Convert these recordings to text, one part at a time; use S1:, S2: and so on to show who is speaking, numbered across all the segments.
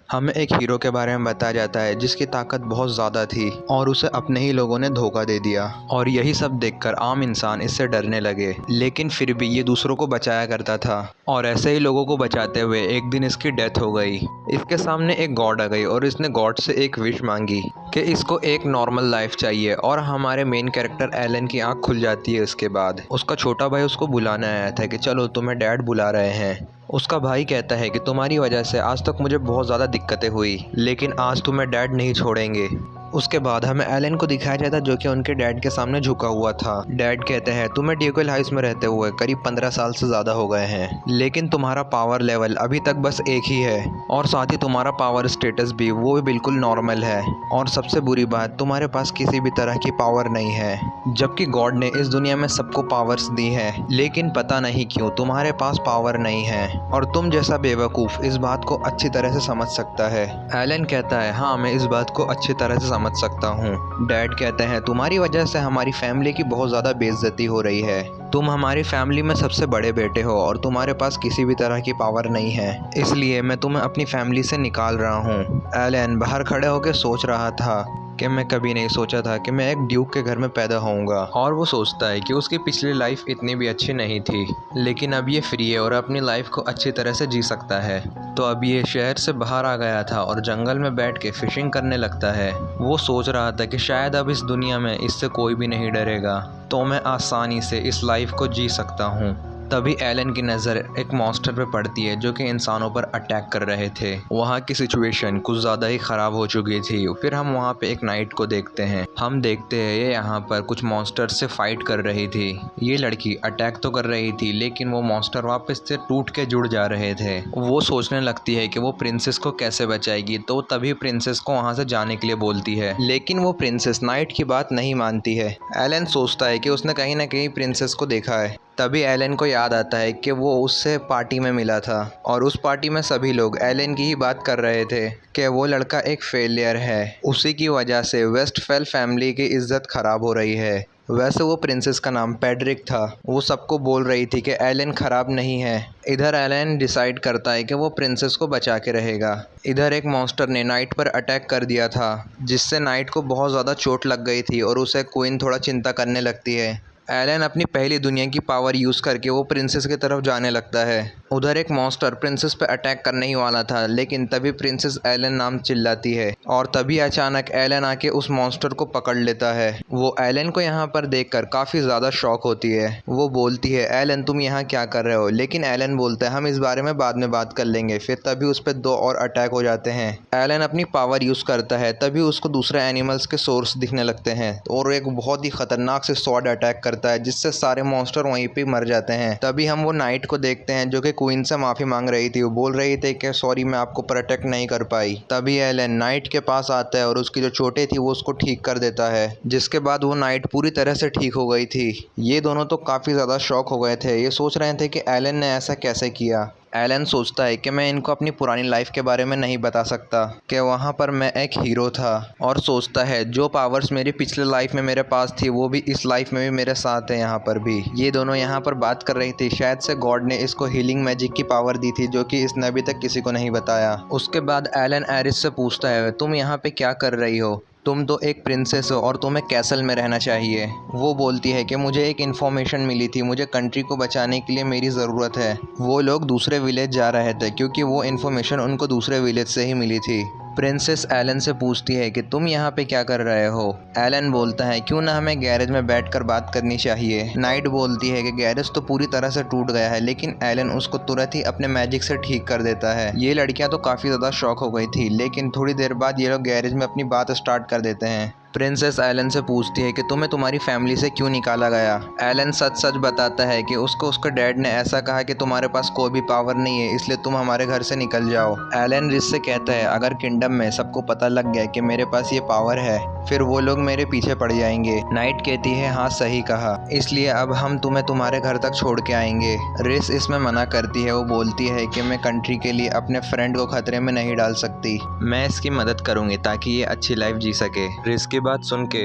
S1: हमें एक हीरो के बारे में बताया जाता है जिसकी ताकत बहुत ज़्यादा थी और उसे अपने ही लोगों ने धोखा दे दिया और यही सब देखकर आम इंसान इससे डरने लगे, लेकिन फिर भी ये दूसरों को बचाया करता था और ऐसे ही लोगों को बचाते हुए एक दिन इसकी डेथ हो गई। इसके सामने एक गॉड आ गई और इसने गॉड से एक विश मांगी कि इसको एक नॉर्मल लाइफ चाहिए और हमारे मेन कैरेक्टर एलन की आंख खुल जाती है। इसके बाद उसका छोटा भाई उसको बुलाने आया था कि चलो तुम्हें डैड बुला रहे हैं। उसका भाई कहता है कि तुम्हारी वजह से आज तक मुझे बहुत ज़्यादा दिक्कतें हुई, लेकिन आज तुम्हें डैड नहीं छोड़ेंगे। उसके बाद हमें एलन को दिखाया जाता है जो कि उनके डैड के सामने झुका हुआ था। डैड कहते हैं तुम्हें ड्यूकल हाउस में रहते हुए करीब 15 साल से ज़्यादा हो गए हैं, लेकिन तुम्हारा पावर लेवल अभी तक बस एक ही है और साथ ही तुम्हारा पावर स्टेटस भी वो भी बिल्कुल नॉर्मल है। और सबसे बुरी बात, तुम्हारे पास किसी भी तरह की पावर नहीं है, जबकि गॉड ने इस दुनिया में सबको पावर्स दी है, लेकिन पता नहीं क्यों तुम्हारे पास पावर नहीं है और तुम जैसा बेवकूफ़ इस बात को अच्छी तरह से समझ सकता है। एलन कहता है हाँ, मैं इस बात को अच्छी तरह से समझ सकता हूँ। डैड कहते हैं तुम्हारी वजह से हमारी फैमिली की बहुत ज़्यादा बेइज्जती हो रही है। तुम हमारी फैमिली में सबसे बड़े बेटे हो और तुम्हारे पास किसी भी तरह की पावर नहीं है, इसलिए मैं तुम्हें अपनी फैमिली से निकाल रहा हूँ। एलन बाहर खड़े होकर सोच रहा था कि मैं कभी नहीं सोचा था कि मैं एक ड्यूक के घर में पैदा होऊंगा, और वो सोचता है कि उसकी पिछली लाइफ इतनी भी अच्छी नहीं थी, लेकिन अब ये फ्री है और अपनी लाइफ को अच्छी तरह से जी सकता है। तो अब ये शहर से बाहर आ गया था और जंगल में बैठ के फिशिंग करने लगता है। वो सोच रहा था कि शायद अब इस दुनिया में इससे कोई भी नहीं डरेगा, तो मैं आसानी से इस लाइफ को जी सकता हूँ। तभी एलन की नज़र एक मॉन्स्टर पे पड़ती है जो कि इंसानों पर अटैक कर रहे थे। वहाँ की सिचुएशन कुछ ज़्यादा ही ख़राब हो चुकी थी। फिर हम वहाँ पे एक नाइट को देखते हैं। हम देखते हैं ये यहाँ पर कुछ मॉन्स्टर से फाइट कर रही थी। ये लड़की अटैक तो कर रही थी, लेकिन वो मॉन्स्टर वापस से टूट के जुड़ जा रहे थे। वो सोचने लगती है कि वो प्रिंसेस को कैसे बचाएगी, तो तभी प्रिंसेस को वहाँ से जाने के लिए बोलती है, लेकिन वो प्रिंसेस नाइट की बात नहीं मानती है। एलन सोचता है कि उसने कहीं ना कहीं प्रिंसेस को देखा है। तभी एलन को याद आता है कि वो उससे पार्टी में मिला था और उस पार्टी में सभी लोग एलन की ही बात कर रहे थे कि वो लड़का एक फेलियर है, उसी की वजह से वेस्टफेल फैमिली की इज्जत ख़राब हो रही है। वैसे वो प्रिंसेस का नाम पैड्रिक था। वो सबको बोल रही थी कि एलन ख़राब नहीं है। इधर एलन डिसाइड करता है कि वो प्रिंसेस को बचा के रहेगा। इधर एक मॉन्स्टर ने नाइट पर अटैक कर दिया था, जिससे नाइट को बहुत ज़्यादा चोट लग गई थी और उसे क्वीन थोड़ा चिंता करने लगती है। एलन अपनी पहली दुनिया की पावर यूज़ करके वो प्रिंसेस की तरफ जाने लगता है। उधर एक मॉन्स्टर प्रिंसेस पे अटैक करने ही वाला था, लेकिन तभी प्रिंसेस एलन नाम चिल्लाती है और तभी अचानक एलन आके उस मॉन्स्टर को पकड़ लेता है। वो एलन को यहाँ पर देखकर काफ़ी ज़्यादा शॉक होती है। वो बोलती है एलन तुम यहाँ क्या कर रहे हो, लेकिन एलन बोलता है हम इस बारे में बाद में बात कर लेंगे। फिर तभी उस पर 2 और अटैक हो जाते हैं। एलन अपनी पावर यूज़ करता है, तभी उसको दूसरे एनिमल्स के सोर्स दिखने लगते हैं और एक बहुत ही खतरनाक से स्वॉर्ड अटैक करता है, जिससे सारे मॉन्स्टर वहीं पे मर जाते हैं। तभी हम वो नाइट को देखते हैं जो कि क्वीन से माफ़ी मांग रही थी। वो बोल रही थी कि सॉरी मैं आपको प्रोटेक्ट नहीं कर पाई। तभी एलन नाइट के पास आता है और उसकी जो चोटें थी वो उसको ठीक कर देता है, जिसके बाद वो नाइट पूरी तरह से ठीक हो गई थी। ये दोनों तो काफ़ी ज़्यादा शॉक हो गए थे। ये सोच रहे थे कि एलन ने ऐसा कैसे किया। एलन सोचता है कि मैं इनको अपनी पुरानी लाइफ के बारे में नहीं बता सकता कि वहाँ पर मैं एक हीरो था, और सोचता है जो पावर्स मेरी पिछले लाइफ में मेरे पास थी वो भी इस लाइफ में भी मेरे साथ है यहाँ पर भी। ये दोनों यहाँ पर बात कर रही थी। शायद से गॉड ने इसको हीलिंग मैजिक की पावर दी थी जो कि इसने अभी तक किसी को नहीं बताया। उसके बाद एलन एरिस से पूछता है तुम यहाँ पे क्या कर रही हो, तुम तो एक प्रिंसेस हो और तुम्हें कैसल में रहना चाहिए। वो बोलती है कि मुझे एक इन्फॉर्मेशन मिली थी, मुझे कंट्री को बचाने के लिए मेरी ज़रूरत है। वो लोग दूसरे विलेज जा रहे थे क्योंकि वो इन्फॉर्मेशन उनको दूसरे विलेज से ही मिली थी। प्रिंसेस एलन से पूछती है कि तुम यहाँ पे क्या कर रहे हो। एलन बोलता है क्यों ना हमें गैरेज में बैठकर बात करनी चाहिए। नाइट बोलती है कि गैरेज तो पूरी तरह से टूट गया है, लेकिन एलन उसको तुरंत ही अपने मैजिक से ठीक कर देता है। ये लड़कियां तो काफ़ी ज़्यादा शॉक हो गई थी, लेकिन थोड़ी देर बाद ये लोग गैरेज में अपनी बात स्टार्ट कर देते हैं। प्रिंसेस एलन से पूछती है कि तुम्हें तुम्हारी फैमिली से क्यों निकाला गया। एलन सच सच बताता है कि उसको उसके डैड ने ऐसा कहा कि तुम्हारे पास कोई भी पावर नहीं है, इसलिए तुम हमारे घर से निकल जाओ। एलन रिस से कहता है अगर किंगडम में सबको पता लग गया कि मेरे पास ये पावर है, फिर वो लोग मेरे पीछे पड़ जाएंगे। नाइट कहती है हाँ सही कहा, इसलिए अब हम तुम्हें तुम्हारे घर तक छोड़ के आएंगे। रिस इसमें मना करती है। वो बोलती है कि मैं कंट्री के लिए अपने फ्रेंड को खतरे में नहीं डाल सकती, मैं इसकी मदद करूंगी ताकि ये अच्छी लाइफ जी सके। रिस की बात सुन के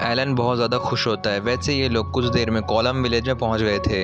S1: एलन बहुत ज़्यादा खुश होता है। वैसे ये लोग कुछ देर में कॉलम विलेज में पहुंच गए थे।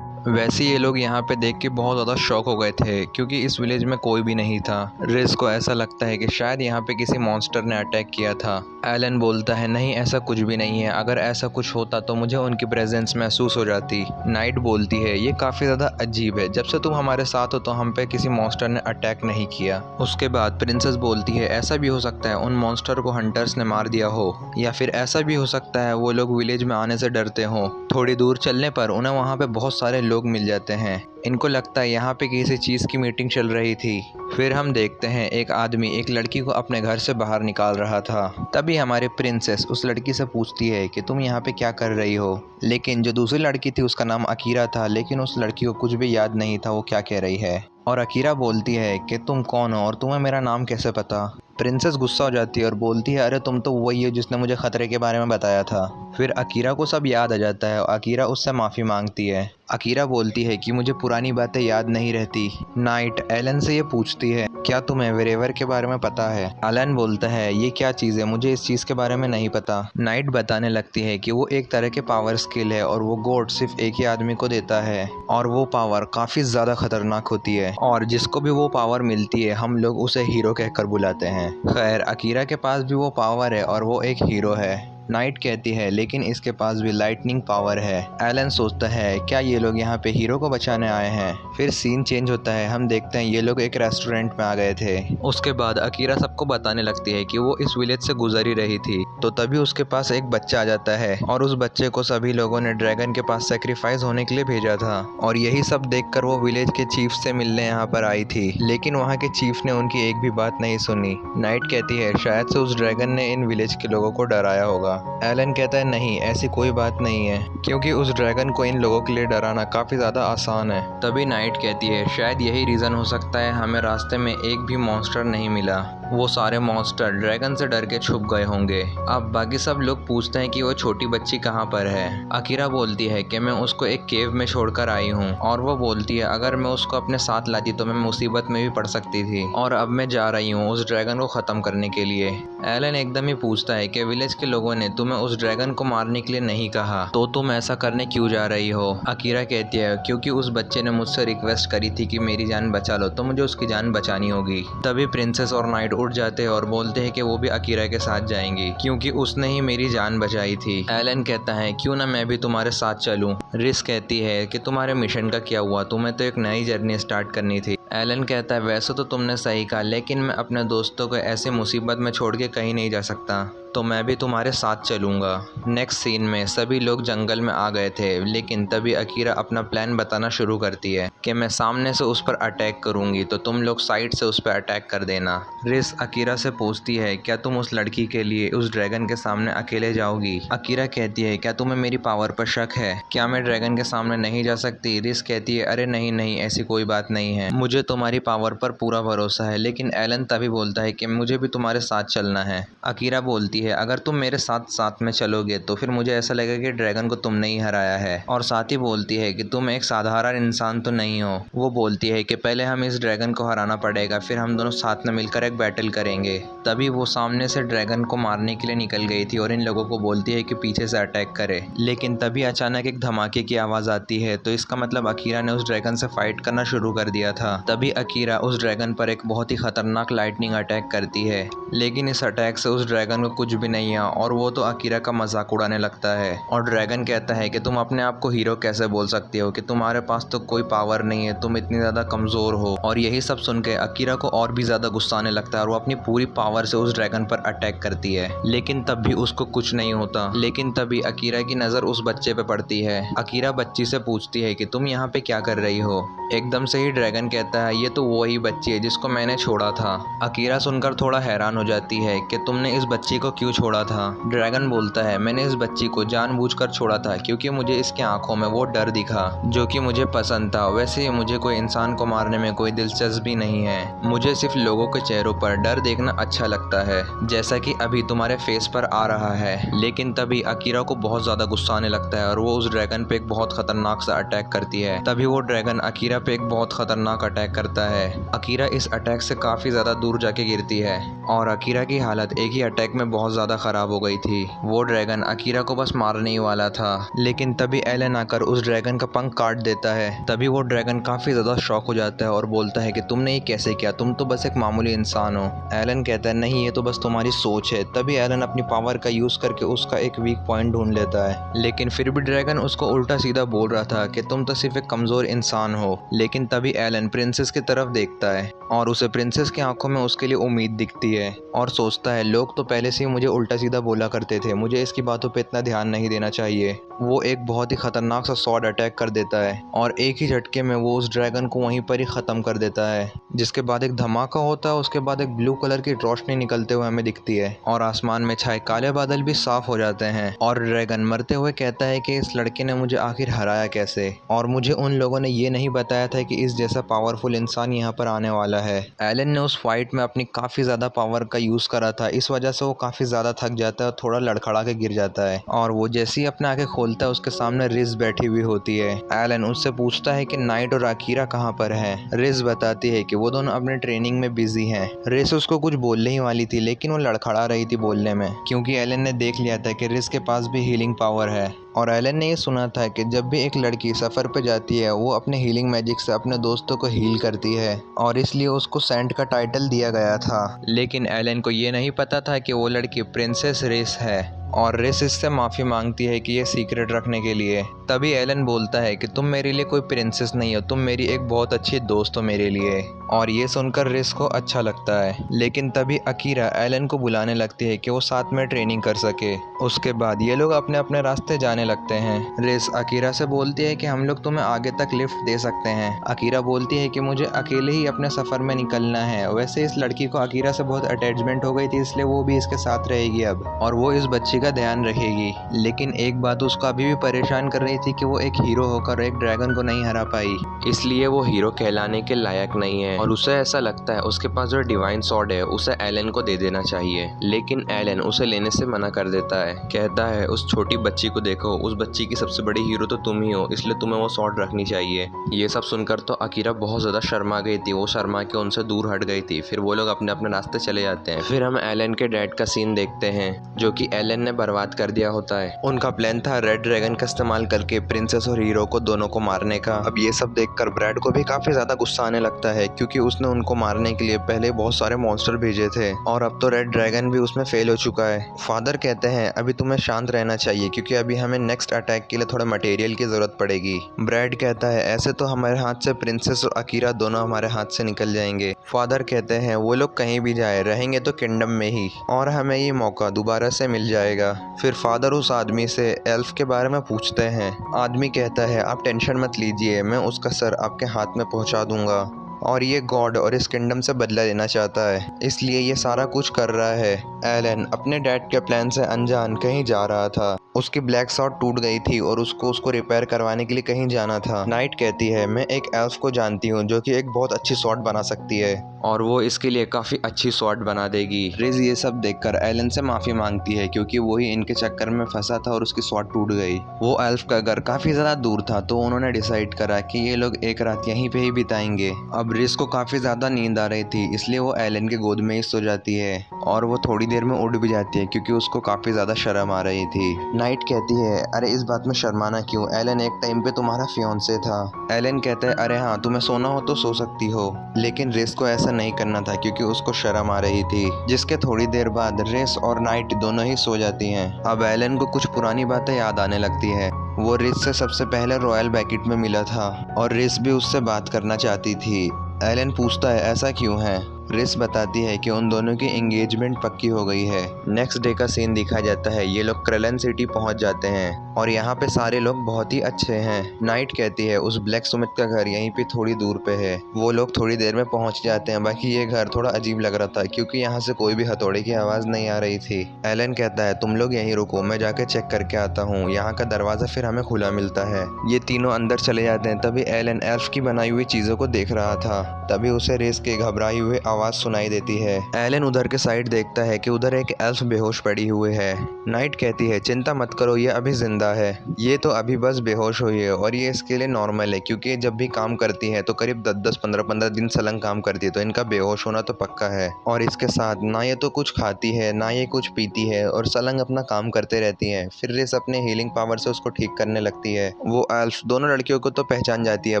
S1: वैसे ये लोग यहाँ पे देख के बहुत ज़्यादा शॉक हो गए थे क्योंकि इस विलेज में कोई भी नहीं था। रिस को ऐसा लगता है कि शायद यहाँ पे किसी मॉन्स्टर ने अटैक किया था। एलन बोलता है नहीं, ऐसा कुछ भी नहीं है, अगर ऐसा कुछ होता तो मुझे उनकी प्रेजेंस महसूस हो जाती। नाइट बोलती है ये काफ़ी ज़्यादा अजीब है, जब से तुम हमारे साथ हो तो हम पे किसी मॉन्स्टर ने अटैक नहीं किया। उसके बाद प्रिंसेस बोलती है ऐसा भी हो सकता है उन मॉन्स्टर को हंटर्स ने मार दिया हो, या फिर ऐसा भी हो सकता है वो लोग विलेज में आने से डरते हो। थोड़ी दूर चलने पर उन्हें वहाँ पे बहुत सारे लोग मिल जाते हैं। इनको लगता है यहाँ पे किसी चीज़ की मीटिंग चल रही थी। फिर हम देखते हैं एक आदमी एक लड़की को अपने घर से बाहर निकाल रहा था। तभी हमारी प्रिंसेस उस लड़की से पूछती है कि तुम यहाँ पे क्या कर रही हो। लेकिन जो दूसरी लड़की थी उसका नाम अकीरा था, लेकिन उस लड़की को कुछ भी याद नहीं था वो क्या कह रही है। और अकीरा बोलती है कि तुम कौन हो और तुम्हें मेरा नाम कैसे पता। प्रिंसेस गुस्सा हो जाती है और बोलती है अरे तुम तो वही हो जिसने मुझे खतरे के बारे में बताया था। फिर अकीरा को सब याद आ जाता है और अकीरा उससे माफ़ी मांगती है। अकीरा बोलती है कि मुझे पुरानी बातें याद नहीं रहती। नाइट एलन से ये पूछती है क्या तुम्हें वेरेवर के बारे में पता है। एलन बोलता है ये क्या चीज़ है, मुझे इस चीज़ के बारे में नहीं पता। नाइट बताने लगती है कि वो एक तरह के पावर स्किल है और वो गॉड सिर्फ एक ही आदमी को देता है और वो पावर काफ़ी ज़्यादा खतरनाक होती है और जिसको भी वो पावर मिलती है हम लोग उसे हीरो कहकर बुलाते हैं। खैर अकीरा के पास भी वो पावर है और वो एक हीरो है। नाइट कहती है लेकिन इसके पास भी लाइटनिंग पावर है। एलन सोचता है क्या ये लोग यहाँ पे हीरो को बचाने आए हैं। फिर सीन चेंज होता है, हम देखते हैं ये लोग एक रेस्टोरेंट में आ गए थे। उसके बाद अकीरा सबको बताने लगती है कि वो इस विलेज से गुजर ही रही थी, तो तभी उसके पास एक बच्चा आ जाता है और उस बच्चे को सभी लोगों ने ड्रैगन के पास सेक्रीफाइस होने के लिए भेजा था। और यही सब देखकर वो विलेज के चीफ से मिलने यहाँ पर आई थी, लेकिन वहाँ के चीफ ने उनकी एक भी बात नहीं सुनी। नाइट कहती है शायद से उस ड्रैगन ने इन विलेज के लोगों को डराया होगा। एलन कहता है नहीं, ऐसी कोई बात नहीं है, क्योंकि उस ड्रैगन को इन लोगों के लिए डराना काफ़ी ज़्यादा आसान है। तभी नाइट कहती है शायद यही रीज़न हो सकता है हमें रास्ते में एक भी मॉन्स्टर नहीं मिला, वो सारे मॉन्स्टर ड्रैगन से डर के छुप गए होंगे। अब बाकी सब लोग पूछते हैं कि वो छोटी बच्ची कहाँ पर है। अकीरा बोलती है कि मैं उसको एक केव में छोड़कर आई हूँ, और वो बोलती है अगर मैं उसको अपने साथ लाती तो मैं मुसीबत में भी पड़ सकती थी, और अब मैं जा रही हूँ उस ड्रैगन को ख़त्म करने के लिए। एलन एकदम ही पूछता है कि विलेज के लोगों ने तुम्हें उस ड्रैगन को मारने के लिए नहीं कहा, तो तुम ऐसा करने क्यों जा रही हो। अकीरा कहती है क्योंकि उस बच्चे ने मुझसे रिक्वेस्ट करी थी कि मेरी जान बचा लो, तो मुझे उसकी जान बचानी होगी। तभी प्रिंसेस और नाइट उठ जाते हैं और बोलते हैं कि वो भी अकीरा के साथ जाएंगी क्योंकि उसने ही मेरी जान बचाई थी। एलन कहता है क्यों ना मैं भी तुम्हारे साथ चलूं। रिस कहती है कि तुम्हारे मिशन का क्या हुआ, तुम्हें तो एक नई जर्नी स्टार्ट करनी थी। एलन कहता है वैसे तो तुमने सही कहा, लेकिन मैं अपने दोस्तों को ऐसी मुसीबत में छोड़ के कहीं नहीं जा सकता, तो मैं भी तुम्हारे साथ चलूँगा। नेक्स्ट सीन में सभी लोग जंगल में आ गए थे, लेकिन तभी अकीरा अपना प्लान बताना शुरू करती है कि मैं सामने से उस पर अटैक करूँगी तो तुम लोग साइड से उस पर अटैक कर देना। रिस अकीरा से पूछती है क्या तुम उस लड़की के लिए उस ड्रैगन के सामने अकेले जाओगी। अकीरा कहती है क्या तुम्हें मेरी पावर पर शक है, क्या मैं ड्रैगन के सामने नहीं जा सकती। रिस कहती है अरे नहीं नहीं, ऐसी कोई बात नहीं है, मुझे तुम्हारी पावर पर पूरा भरोसा है। लेकिन एलन तभी बोलता है कि मुझे भी तुम्हारे साथ चलना है। अकीरा बोलती है अगर तुम मेरे साथ साथ में चलोगे तो फिर मुझे ऐसा लगेगा कि ड्रैगन को तुमने ही हराया है, और साथ ही बोलती है कि तुम एक साधारण इंसान तो नहीं हो। वो बोलती है कि पहले हम इस ड्रैगन को हराना पड़ेगा, फिर हम दोनों साथ में मिलकर एक बैटल करेंगे। तभी वो सामने से ड्रैगन को मारने के लिए निकल गई थी और इन लोगों को बोलती है कि पीछे से अटैक करे, लेकिन तभी अचानक एक धमाके की आवाज़ आती है, तो इसका मतलब अकीरा ने उस ड्रैगन से फाइट करना शुरू कर दिया था। तभी अकीरा उस ड्रैगन पर एक बहुत ही खतरनाक लाइटनिंग अटैक करती है, लेकिन इस अटैक से उस ड्रैगन को कुछ भी नहीं आया और वो तो अकीरा का मजाक उड़ाने लगता है। और ड्रैगन कहता है कि तुम अपने आप को हीरो कैसे बोल सकती हो, कि तुम्हारे पास तो कोई पावर नहीं है, तुम इतनी ज़्यादा कमज़ोर हो। और यही सब सुन के अकीरा को और भी ज़्यादा गुस्सा आने लगता है और वो अपनी पूरी पावर से उस ड्रैगन पर अटैक करती है, लेकिन तब भी उसको कुछ नहीं होता। लेकिन तभी अकीरा की नज़र उस बच्चे पे पड़ती है। अकीरा बच्ची से पूछती है कि तुम यहाँ पे क्या कर रही हो। एकदम से ही ड्रैगन कहता है ये तो वही बच्ची है जिसको मैंने छोड़ा था। अकीरा सुनकर थोड़ा हैरान हो जाती है कि तुमने इस बच्ची को क्यों छोड़ा था। ड्रैगन बोलता है मैंने इस बच्ची को जानबूझकर छोड़ा था क्योंकि मुझे इसके आंखों में वो डर दिखा जो कि मुझे पसंद था। वैसे ही मुझे कोई इंसान को मारने में कोई दिलचस्पी नहीं है, मुझे सिर्फ लोगों के चेहरों पर डर देखना अच्छा लगता है, जैसा कि अभी तुम्हारे फेस पर आ रहा है। लेकिन तभी अकीरा को बहुत ज़्यादा गुस्सा आने लगता है और वो उस ड्रैगन पे एक बहुत खतरनाक सा अटैक करती है। तभी वो ड्रैगन अकीरा पे एक बहुत खतरनाक अटैक करता है। अकीरा इस अटैक से काफ़ी ज़्यादा दूर जाके गिरती है और अकीरा की हालत एक ही अटैक में बहुत बहुत ज़्यादा ख़राब हो गई थी। वो ड्रैगन अकीरा को बस मारने ही वाला था, लेकिन तभी एलन आकर उस ड्रैगन का पंख काट देता है। तभी वो ड्रैगन काफ़ी ज़्यादा शॉक हो जाता है और बोलता है कि तुमने ये कैसे किया, तुम तो बस एक मामूली इंसान हो। एलन कहता है नहीं, ये तो बस तुम्हारी सोच है। तभी एलन अपनी पावर का यूज़ करके उसका एक वीक पॉइंट ढूंढ लेता है, लेकिन फिर भी ड्रैगन उसको उल्टा सीधा बोल रहा था कि तुम तो सिर्फ एक कमज़ोर इंसान हो। लेकिन तभी एलन प्रिंसेस की तरफ देखता है और उसे प्रिंसेस की आंखों में उसके लिए उम्मीद दिखती है और सोचता है लोग तो पहले से ही मुझे उल्टा सीधा बोला करते थे, मुझे इसकी बातों पे इतना ध्यान नहीं देना चाहिए। वो एक बहुत ही खतरनाक सा स्वॉर्ड अटैक कर देता है और एक ही झटके में वो उस ड्रैगन को वहीं पर ही ख़त्म कर देता है। जिसके बाद एक धमाका होता है, उसके बाद एक ब्लू कलर की रोशनी निकलते हुए हमें दिखती है और आसमान में छाए काले बादल भी साफ हो जाते हैं और ड्रैगन मरते हुए कहता है कि इस लड़के ने मुझे आखिर हराया कैसे, और मुझे उन लोगों ने ये नहीं बताया था कि इस जैसा पावरफुल इंसान यहाँ पर आने वाला है। एलन ने उस फाइट में अपनी काफ़ी ज़्यादा पावर का यूज़ करा था, इस वजह से वो काफ़ी ज़्यादा थक जाता है और थोड़ा लड़खड़ा के गिर जाता है और वो जैसे ही अपने आंखें खोलता है उसके सामने रिज बैठी हुई होती है। एलन उससे पूछता है कि नाइट और अकीरा कहाँ पर हैं। रिज बताती है कि वो दोनों अपने ट्रेनिंग में बिजी हैं। रिज उसको कुछ बोलने ही वाली थी, लेकिन वो लड़खड़ा रही थी बोलने में, क्योंकि एलन ने देख लिया था कि रिज के पास भी हीलिंग पावर है और एलन ने ये सुना था कि जब भी एक लड़की सफ़र पे जाती है वो अपने हीलिंग मैजिक से अपने दोस्तों को हील करती है और इसलिए उसको सेंट का टाइटल दिया गया था। लेकिन एलन को ये नहीं पता था कि वो लड़की प्रिंसेस रेस है और रेस इससे माफ़ी मांगती है कि ये सीक्रेट रखने के लिए। तभी एलन बोलता है कि तुम मेरे लिए कोई प्रिंसेस नहीं हो, तुम मेरी एक बहुत अच्छी दोस्त हो मेरे लिए, और ये सुनकर रेस को अच्छा लगता है। लेकिन तभी अकीरा एलन को बुलाने लगती है कि वो साथ में ट्रेनिंग कर सके। उसके बाद ये लोग अपने अपने रास्ते जाने लगते हैं। रेस अकीरा से बोलती है कि हम लोग तुम्हें आगे तक लिफ्ट दे सकते हैं। अकीरा बोलती है कि मुझे अकेले ही अपने सफ़र में निकलना है। वैसे इस लड़की को अकीरा से बहुत अटैचमेंट हो गई थी, इसलिए वो भी इसके साथ रहेगी अब और वो इस बच्ची का ध्यान रखेगी। लेकिन एक बात उसको अभी भी परेशान कर रही थी कि वो एक हीरो होकर एक ड्रैगन को नहीं हरा पाई, इसलिए वो हीरो कहलाने के लायक नहीं है और उसे ऐसा लगता है उसके पास जो डिवाइन स्वॉर्ड है उसे एलन को दे देना चाहिए। लेकिन एलन उसे लेने से मना कर देता है, कहता है उस छोटी बच्ची को देखो, उस बच्ची की सबसे बड़ी हीरो तो तुम ही हो, इसलिए तुम्हें वो स्वॉर्ड रखनी चाहिए। ये सब सुनकर तो अकीरा बहुत ज़्यादा शर्मा गई थी, वो शर्मा के उनसे दूर हट गई थी। फिर वो लोग अपने अपने रास्ते चले जाते हैं। फिर हम एलन के डैड का सीन देखते हैं जो कि एलन ने बर्बाद कर दिया होता है। उनका प्लान था रेड ड्रैगन का इस्तेमाल करके प्रिंसेस और हीरो को दोनों को मारने का। अब ये सब देखकर ब्रैड को भी काफी ज्यादा गुस्सा आने लगता है, क्योंकि उसने उनको मारने के लिए पहले बहुत सारे मॉन्स्टर भेजे थे और अब तो रेड ड्रैगन भी उसमें फेल हो चुका है। फादर कहते हैं अभी तुम्हें शांत रहना चाहिए, क्योंकि अभी हमें नेक्स्ट अटैक के लिए थोड़ा मटेरियल की जरूरत पड़ेगी। ब्रैड कहता है ऐसे तो हमारे हाथ से प्रिंसेस और अकीरा दोनों हमारे हाथ से निकल जाएंगे। फादर कहते हैं वो लोग कहीं भी जाए, रहेंगे तो किंगडम में ही और हमें ये मौका दोबारा से मिल जाएगा। फिर फादर उस आदमी से एल्फ के बारे में पूछते हैं। आदमी कहता है आप टेंशन मत लीजिए, मैं उसका सर आपके हाथ में पहुंचा दूंगा और ये गॉड और इस किंगडम से बदला लेना चाहता है, इसलिए ये सारा कुछ कर रहा है। एलन अपने डैड के प्लान से अनजान कहीं जा रहा था। उसकी ब्लैक शॉर्ट टूट गई थी और उसको रिपेयर करवाने के लिए कहीं जाना था। नाइट कहती है मैं एक एल्फ को जानती हूँ जो कि एक बहुत अच्छी शॉर्ट बना सकती है और वो इसके लिए काफ़ी अच्छी शॉर्ट बना देगी। रिज ये सब देखकर एलन से माफ़ी मांगती है, क्योंकि वो ही इनके चक्कर में फंसा था और उसकी शॉर्ट टूट गई। वो एल्फ का घर काफ़ी ज़्यादा दूर था, तो उन्होंने डिसाइड करा कि ये लोग एक रात यहीं पे ही बिताएंगे। अब रिज को काफ़ी ज़्यादा नींद आ रही थी, इसलिए वो एलन के गोद में ही सो जाती है और वो थोड़ी देर में उठ भी जाती है, क्योंकि उसको काफ़ी ज़्यादा शर्म आ रही थी। नाइट कहती है अरे इस बात में शर्माना क्यों, एलन एक टाइम पे तुम्हारा फियांसे था। एलन कहता है अरे हाँ, तुम्हें सोना हो तो सो सकती हो। लेकिन रेस को ऐसा नहीं करना था, क्योंकि उसको शर्म आ रही थी। जिसके थोड़ी देर बाद रेस और नाइट दोनों ही सो जाती हैं। अब एलन को कुछ पुरानी बातें याद आने लगती है। वो रिस से सबसे पहले रॉयल बैकेट में मिला था और रिस भी उससे बात करना चाहती थी। एलन पूछता है ऐसा क्यों है। रिस बताती है कि उन दोनों की एंगेजमेंट पक्की हो गई है। नेक्स्ट डे का सीन दिखाया जाता है। ये लोग क्रेलन सिटी पहुंच जाते हैं और यहाँ पे सारे लोग बहुत ही अच्छे हैं। नाइट कहती है उस ब्लैक सुमित का घर यहीं पे थोड़ी दूर पे है। वो लोग थोड़ी देर में पहुंच जाते हैं। बाकी ये घर थोड़ा अजीब लग रहा था, क्योंकि यहाँ से कोई भी हथौड़े की आवाज़ नहीं आ रही थी। एलन कहता है तुम लोग यहीं रुको, मैं जाके चेक करके आता हूँ। यहाँ का दरवाज़ा फिर हमें खुला मिलता है। ये तीनों अंदर चले जाते हैं। तभी एलन एल्फ की बनाई हुई चीज़ों को देख रहा था। तभी उसे रेस के घबराए हुए आवाज़ सुनाई देती है। एलन उधर के साइड देखता है कि उधर एक एल्फ बेहोश पड़ी हुई है। नाइट कहती है चिंता मत करो, ये अभी जिंदा है, ये तो अभी बस बेहोश हुई है और ये इसके लिए नॉर्मल है क्योंकि ये जब भी काम करती है तो करीब 10-10 15-15 दिन सलंग काम करती है, तो इनका बेहोश होना तो पक्का है। और इसके साथ ना ये तो कुछ खाती है ना ये कुछ पीती है और सलंग अपना काम करते रहती है। फिर रेस अपने हीलिंग पावर से उसको ठीक करने लगती है। वो एल्फ दोनों लड़कियों को तो पहचान जाती है,